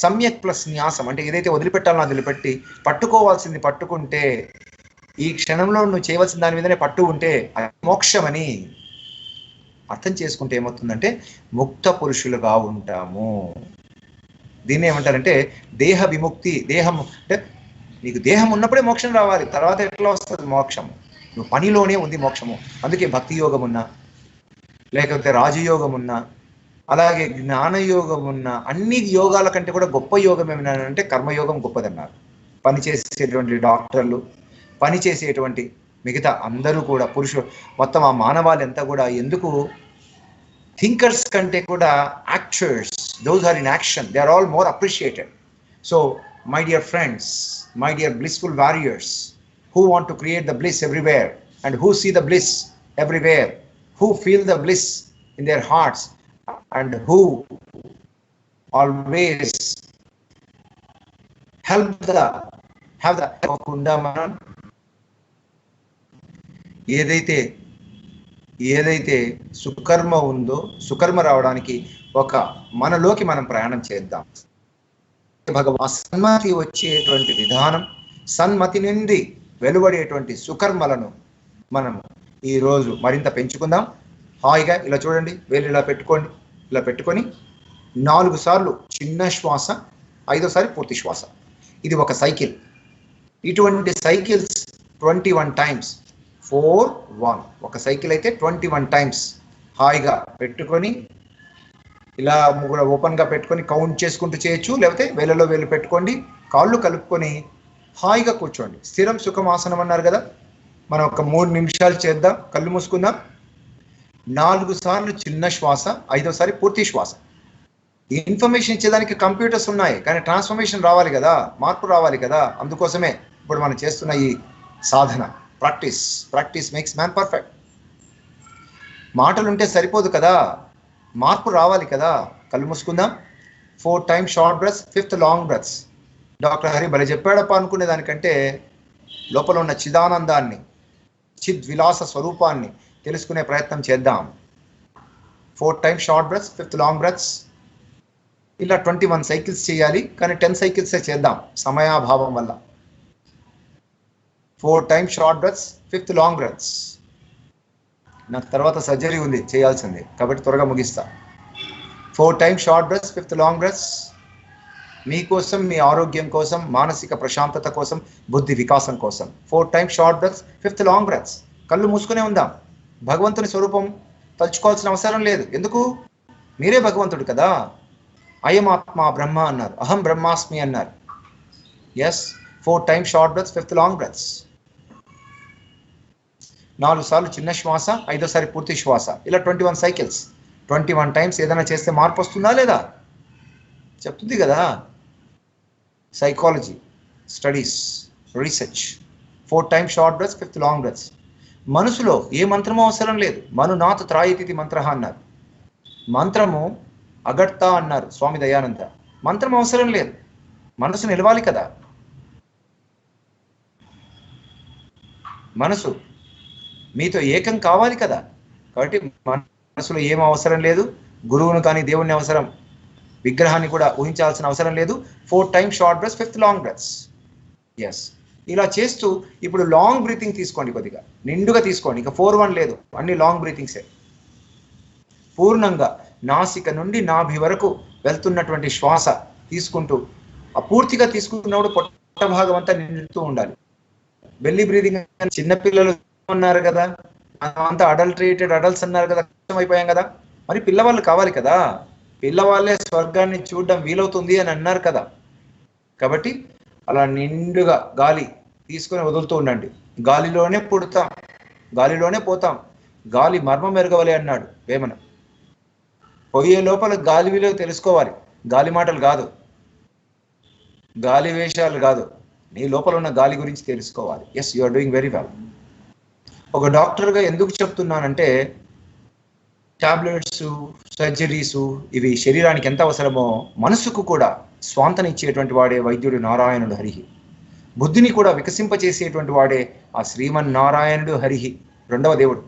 సమ్యక్ ప్లస్ న్యాసం అంటే ఏదైతే వదిలిపెట్టాలో వదిలిపెట్టి పట్టుకోవాల్సింది పట్టుకుంటే, ఈ క్షణంలో నువ్వు చేయవలసిన దాని మీదనే పట్టు ఉంటే అది మోక్షమని అర్థం చేసుకుంటే ఏమవుతుందంటే ముక్త పురుషులుగా ఉంటాము. దీన్ని ఏమంటారంటే దేహ విముక్తి. దేహం అంటే నీకు దేహం ఉన్నప్పుడే మోక్షం రావాలి, తర్వాత ఎట్లా వస్తుంది మోక్షం? నువ్వు పనిలోనే ఉంది మోక్షము. అందుకే భక్తి యోగం ఉన్నా, లేకపోతే రాజయోగం ఉన్నా, అలాగే జ్ఞానయోగం ఉన్న అన్ని యోగాల కంటే కూడా గొప్ప యోగం ఏమన్నారంటే కర్మయోగం గొప్పదన్నారు. పనిచేసేటువంటి డాక్టర్లు, పనిచేసేటువంటి మిగతా అందరూ కూడా పురుషులు మొత్తం ఆ మానవాళంతా కూడా ఎందుకు థింకర్స్ కంటే కూడా actors, those are in action, they are all more appreciated. So my dear friends, my dear blissful warriors, who want to create the bliss everywhere and who see the bliss everywhere, who feel the bliss in their hearts and who always have the మనం ఏదైతే సుకర్మ ఉందో సుకర్మ రావడానికి మనలోకి మనం ప్రయాణం చేద్దాం. భగవాన్ సన్మతి వచ్చేటువంటి విధానం, సన్మతి నుండి వెలువడేటువంటి సుకర్మలను మనం ఈరోజు మరింత పెంచుకుందాం. హాయిగా ఇలా చూడండి, వేలు ఇలా పెట్టుకోండి, ఇలా పెట్టుకొని 4 సార్లు చిన్న శ్వాస, 5వ సారి పూర్తి శ్వాస. ఇది ఒక సైకిల్. ఇటువంటి సైకిల్స్ 21 టైమ్స్, 4 1 ఒక సైకిల్ అయితే 21 టైమ్స్ హాయిగా పెట్టుకొని ఇలా కూడా ఓపెన్గా పెట్టుకొని కౌంట్ చేసుకుంటూ చేయొచ్చు, లేకపోతే వేలలో వేలు పెట్టుకోండి, కాళ్ళు కలుపుకొని హాయిగా కూర్చోండి. స్థిరం సుఖమాసనం అన్నారు కదా, మనం ఒక 3 నిమిషాలు చేద్దాం. కళ్ళు మూసుకుందాం. 4 సార్లు చిన్న శ్వాస, 5వ సారి పూర్తి శ్వాస. ఇన్ఫర్మేషన్ ఇచ్చేదానికి కంప్యూటర్స్ ఉన్నాయి, కానీ ట్రాన్స్ఫర్మేషన్ రావాలి కదా, మార్పు రావాలి కదా. అందుకోసమే ఇప్పుడు మనం చేస్తున్న ఈ సాధన. Practice makes man perfect. మాటలుంటే సరిపోదు కదా, మార్పు రావాలి కదా. కళ్ళు మూసుకుందాం. 4 times short breaths, 5th long breaths. Doctor Hari భలే చెప్పాడప్ప అనుకునే దానికంటే లోపల ఉన్న చిదానందాన్ని, చిద్విలాస స్వరూపాన్ని తెలుసుకునే ప్రయత్నం చేద్దాం. 4 times short breaths, 5th long breaths. ఇలా 21 సైకిల్స్ చేయాలి, కానీ 10 సైకిల్సే చేద్దాం సమయాభావం వల్ల. 4 times short breaths, 5th long breaths. నాకు తర్వాత సర్జరీ ఉంది చేయాల్సింది కాబట్టి త్వరగా ముగిస్తా. 4 times short breaths, 5th long breaths. మీకోసం, మీ ఆరోగ్యం కోసం, మానసిక ప్రశాంతత కోసం, బుద్ధి వికాసం కోసం. 4 times short breaths, 5th long breaths. కళ్ళు మూసుకునే ఉందాం. భగవంతుని స్వరూపం తలుచుకోవాల్సిన అవసరం లేదు. ఎందుకు? మీరే భగవంతుడు కదా. అయం ఆత్మ బ్రహ్మ అన్నారు, అహం బ్రహ్మాస్మి అన్నారు. Yes. 4 times short breaths, 5th long breaths. 4 సార్లు చిన్న శ్వాస, 5వ సారి పూర్తి శ్వాస. ఇలా 21 సైకిల్స్. 21 టైమ్స్ ఏదైనా చేస్తే మార్పు వస్తుందా లేదా? చెప్తుంది కదా psychology, studies, research. 4 times short breaths, 5th long breaths. మనసులో ఏ మంత్రమో అవసరం లేదు. మనునాథ త్రాయితి మంత్ర అన్నారు. మంత్రము అగర్త అన్నారు స్వామి దయానంద. మంత్రం అవసరం లేదు, మనసు నిలవాలి కదా. మనసు మీతో ఏకం కావాలి కదా. కాబట్టి మనసులో ఏం అవసరం లేదు. గురువును కానీ దేవుణ్ణి అవసరం, విగ్రహాన్ని కూడా ఊహించాల్సిన అవసరం లేదు. 4 times short breaths, 5th long breaths. Yes. ఇలా చేస్తూ ఇప్పుడు లాంగ్ బ్రీతింగ్ తీసుకోండి, కొద్దిగా నిండుగా తీసుకోండి. ఇక 4-1 లేదు, అన్ని లాంగ్ బ్రీతింగ్సే. పూర్ణంగా నాసిక నుండి నాభి వరకు వెళ్తున్నటువంటి శ్వాస తీసుకుంటూ, పూర్తిగా తీసుకున్నప్పుడు పొట్ట భాగం అంతా నిండుతూ ఉండాలి. బెల్లీ బ్రీదింగ్ చిన్నపిల్లలు ఉన్నారు కదా, అంతా అడల్టరేటెడ్ అడల్ట్స్ అన్నారు కదా, కష్టం అయిపోయాం కదా, మరి పిల్లవాళ్ళు కావాలి కదా, పిల్లవాళ్ళే స్వర్గాన్ని చూడడం వీలవుతుంది అని అన్నారు కదా. కాబట్టి అలా నిండుగా గాలి తీసుకొని వదులుతూ ఉండండి. గాలిలోనే పుడతాం, గాలిలోనే పోతాం, గాలి మర్మం ఎరగవలే అన్నాడు వేమన. పోయే లోపల గాలి విలువ తెలుసుకోవాలి, గాలి మాటలు కాదు, గాలి వేషాలు కాదు, నీ లోపల ఉన్న గాలి గురించి తెలుసుకోవాలి. Yes, you are doing very well. ఒక డాక్టర్గా ఎందుకు చెప్తున్నానంటే, టాబ్లెట్స్, సర్జరీస్ ఇవి శరీరానికి ఎంత అవసరమో మనసుకు కూడా స్వాంతనిచ్చేటువంటి వాడే వైద్యుడు నారాయణుడు హరిహి. బుద్ధిని కూడా వికసింపచేసేటువంటి వాడే ఆ శ్రీమన్నారాయణుడు హరిహి, రెండవ దేవుడు.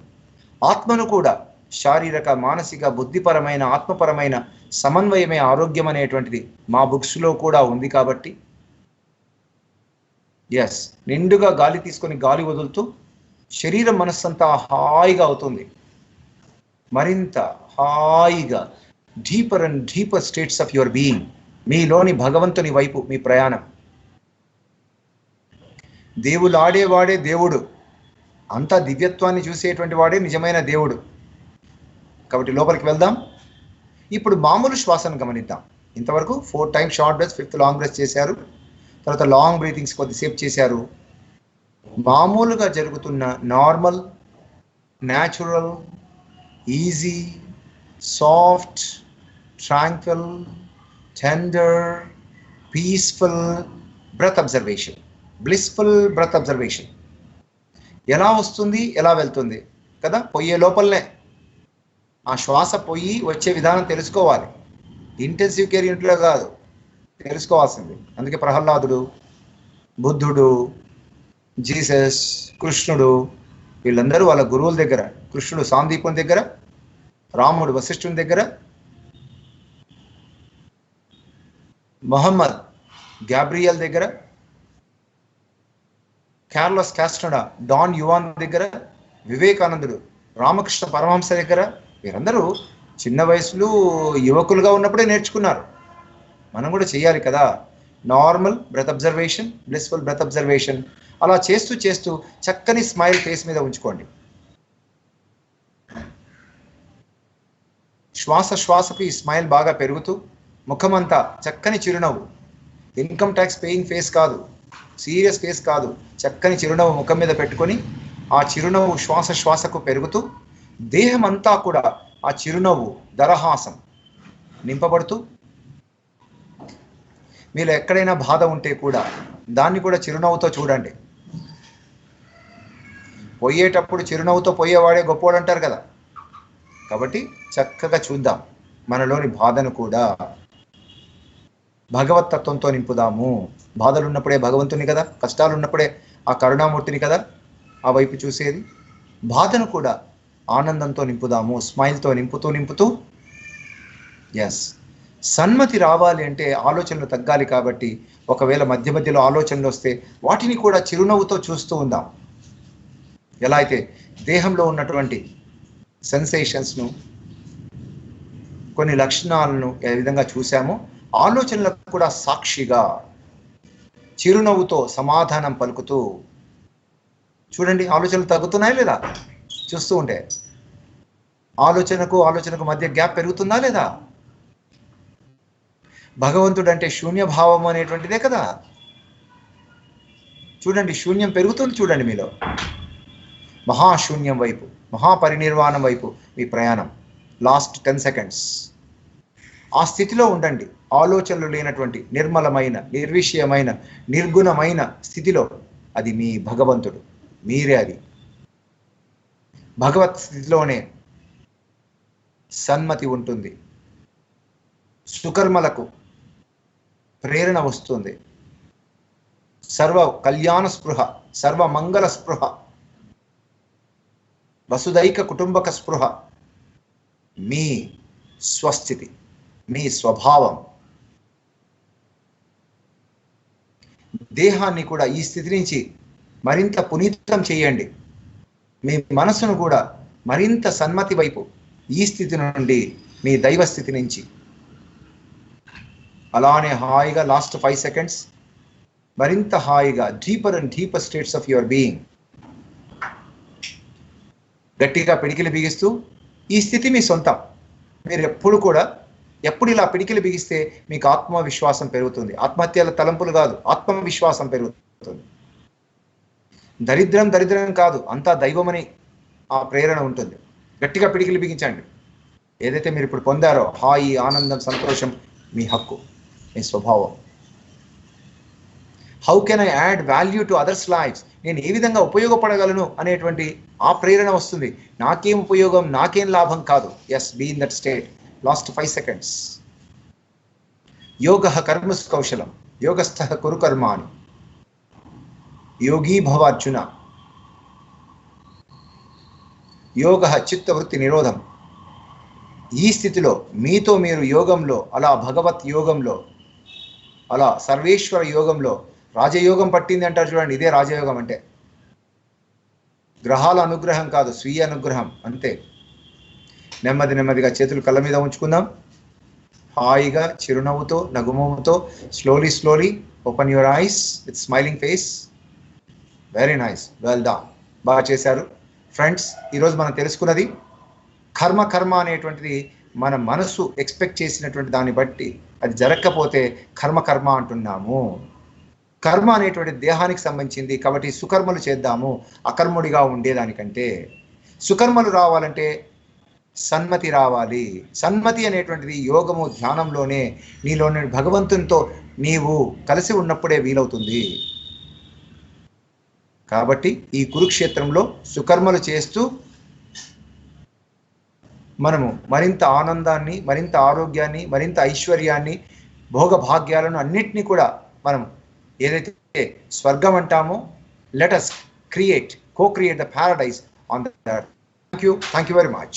ఆత్మను కూడా శారీరక, మానసిక, బుద్ధిపరమైన, ఆత్మపరమైన సమన్వయమే ఆరోగ్యం అనేటువంటిది మా బుక్స్లో కూడా ఉంది. కాబట్టి ఎస్, నిండుగా గాలి తీసుకొని గాలి వదులుతూ శరీరం మనస్సంతా హాయిగా అవుతుంది, మరింత హాయిగా. Deeper and deeper states of your being, మీలోని భగవంతుని వైపు మీ ప్రయాణం. దేవుడు ఆడేవాడే దేవుడు, అంతా దివ్యత్వాన్ని చూసేటువంటి వాడే నిజమైన దేవుడు. కాబట్టి లోపలికి వెళ్దాం. ఇప్పుడు మామూలు శ్వాసను గమనిద్దాం. ఇంతవరకు 4 times short breath, 5th long breath చేశారు, తర్వాత లాంగ్ బ్రీతింగ్స్ కొద్దిసేపు చేశారు. మామూలుగా జరుగుతున్న normal, natural, easy, soft, tranquil, tender, peaceful breath observation, blissful breath observation ఎలా వస్తుంది, ఎలా వెళ్తుంది కదా. పోయే లోపలనే ఆ శ్వాస పోయి వచ్చే విధానం తెలుసుకోవాలి. ఇంటెన్సివ్ కేర్ యూనిట్లో కాదు, తెలుసుకోవాల్సింది. అందుకే ప్రహ్లాదుడు, బుద్ధుడు, జీసస్, కృష్ణుడు వీళ్ళందరూ వాళ్ళ గురువుల దగ్గర, కృష్ణుడు సాందీపం దగ్గర, రాముడు వశిష్ఠుని దగ్గర, మొహమ్మద్ గ్యాబ్రియల్ దగ్గర, కార్లోస్ కాస్ట్రడా డాన్ యువాన్ దగ్గర, వివేకానందుడు రామకృష్ణ పరమహంస దగ్గర, వీరందరూ చిన్న వయసులో యువకులుగా ఉన్నప్పుడే నేర్చుకున్నారు. మనం కూడా చేయాలి కదా. Normal breath observation, blissful breath observation అలా చేస్తూ చేస్తూ చక్కని స్మైల్ ఫేస్ మీద ఉంచుకోండి. శ్వాస శ్వాసకు ఈ స్మైల్ బాగా పెరుగుతూ ముఖమంతా చక్కని చిరునవ్వు, ఇన్కమ్ ట్యాక్స్ పేయింగ్ ఫేస్ కాదు, సీరియస్ ఫేస్ కాదు, చక్కని చిరునవ్వు ముఖం మీద పెట్టుకొని ఆ చిరునవ్వు శ్వాస శ్వాసకు పెరుగుతూ దేహం అంతా కూడా ఆ చిరునవ్వు దరహాసం నింపబడుతూ, మీరు ఎక్కడైనా బాధ ఉంటే కూడా దాన్ని కూడా చిరునవ్వుతో చూడండి. పోయేటప్పుడు చిరునవ్వుతో పోయేవాడే గొప్పవాడు అంటారు కదా. కాబట్టి చక్కగా చూద్దాం, మనలోని బాధను కూడా భగవతత్వంతో నింపుదాము. బాధలు ఉన్నప్పుడే భగవంతుని కదా, కష్టాలు ఉన్నప్పుడే ఆ కరుణామూర్తిని కదా ఆ వైపు చూసేది. బాధను కూడా ఆనందంతో నింపుదాము, స్మైల్తో నింపుతూ ఎస్. సన్మతి రావాలి అంటే ఆలోచనలు తగ్గాలి. కాబట్టి ఒకవేళ మధ్య మధ్యలో ఆలోచనలు వస్తే వాటిని కూడా చిరునవ్వుతో చూస్తూ ఉందాం. ఎలా అయితే దేహంలో ఉన్నటువంటి సెన్సేషన్స్ను, కొన్ని లక్షణాలను ఏ విధంగా చూసామో, ఆలోచనలకు కూడా సాక్షిగా చిరునవ్వుతో సమాధానం పలుకుతూ చూడండి. ఆలోచనలు తగ్గుతున్నాయా లేదా? చూస్తూ ఉంటే ఆలోచనకు మధ్య గ్యాప్ పెరుగుతుందా లేదా? భగవంతుడు అంటే శూన్యభావం అనేటువంటిదే కదా. చూడండి, శూన్యం పెరుగుతుంది. చూడండి మీలో మహాశూన్యం వైపు, మహాపరినిర్వాణం వైపు మీ ప్రయాణం. లాస్ట్ 10 seconds ఆ స్థితిలో ఉండండి. ఆలోచనలు లేనటువంటి నిర్మలమైన, నిర్విషయమైన, నిర్గుణమైన స్థితిలో. అది మీ భగవంతుడు, మీరే. అది భగవత్ స్థితిలోనే సన్మతి ఉంటుంది, సుకర్మలకు ప్రేరణ వస్తుంది, సర్వ కళ్యాణ స్పృహ, సర్వ మంగళ స్పృహ, వసుదైక కుటుంబక స్పృహ మీ స్వస్థితి, మీ స్వభావం. దేహాన్ని కూడా ఈ స్థితి నుంచి మరింత పునీతం చేయండి. మీ మనసును కూడా మరింత సన్మతి వైపు, ఈ స్థితి నుండి, మీ దైవ స్థితి నుంచి అలానే హాయిగా లాస్ట్ 5 seconds మరింత హాయిగా deeper and deeper states of your being. గట్టిగా పిడికిలు బిగిస్తూ, ఈ స్థితి మీ సొంతం. మీరు ఎప్పుడు ఇలా పిడికిలు బిగిస్తే మీకు ఆత్మవిశ్వాసం పెరుగుతుంది. ఆత్మహత్యల తలంపులు కాదు, ఆత్మవిశ్వాసం పెరుగుతుంది. దరిద్రం కాదు, అంతా దైవమని ఆ ప్రేరణ ఉంటుంది. గట్టిగా పిడికిలు బిగించండి. ఏదైతే మీరు ఇప్పుడు పొందారో హాయి, ఆనందం, సంతోషం మీ హక్కు, మీ స్వభావం. How can I add value to others lives? నేను ఏ విధంగా ఉపయోగపడగలను అనేటువంటి ఆ ప్రేరణ వస్తుంది. నాకేం ఉపయోగం, నాకేం లాభం కాదు. Yes, be in that state. Last 5 seconds. యోగ కర్మసు కౌశలం, యోగస్థ కురు కర్మాణి, యోగీ భవ అర్జున, యోగ చిత్తవృత్తి నిరోధం. ఈ స్థితిలో మీతో మీరు యోగంలో, అలా భగవత్ యోగంలో, అలా సర్వేశ్వర యోగంలో, రాజయోగం పట్టింది అంటారు చూడండి, ఇదే రాజయోగం అంటే. గ్రహాల అనుగ్రహం కాదు, స్వీయ అనుగ్రహం అంతే. నెమ్మదిగా చేతులు కళ్ళ మీద ఉంచుకుందాం. హాయిగా చిరునవ్వుతో, నగుమోముతో slowly open your eyes with smiling face. Very nice, well done, బాగా చేశారు ఫ్రెండ్స్. ఈరోజు మనం తెలుసుకున్నది కర్మ అనేటువంటిది మన మనసు ఎక్స్పెక్ట్ చేసినటువంటి దాన్ని బట్టి అది జరగకపోతే కర్మ అంటున్నాము. కర్మ అనేటువంటి దేహానికి సంబంధించింది కాబట్టి సుకర్మలు చేద్దాము అకర్ముడిగా ఉండేదానికంటే. సుకర్మలు రావాలంటే సన్మతి రావాలి. సన్మతి అనేటువంటిది యోగము, ధ్యానంలోనే నీలోని భగవంతునితో నీవు కలిసి ఉన్నప్పుడే వీలవుతుంది. కాబట్టి ఈ కురుక్షేత్రంలో సుకర్మలు చేస్తూ మనము మరింత ఆనందాన్ని, మరింత ఆరోగ్యాన్ని, మరింత ఐశ్వర్యాన్ని, భోగభాగ్యాలను అన్నిటినీ కూడా మనం ఏదైతే స్వర్గం అంటామో, let us co-create the paradise on the earth. Thank you very much.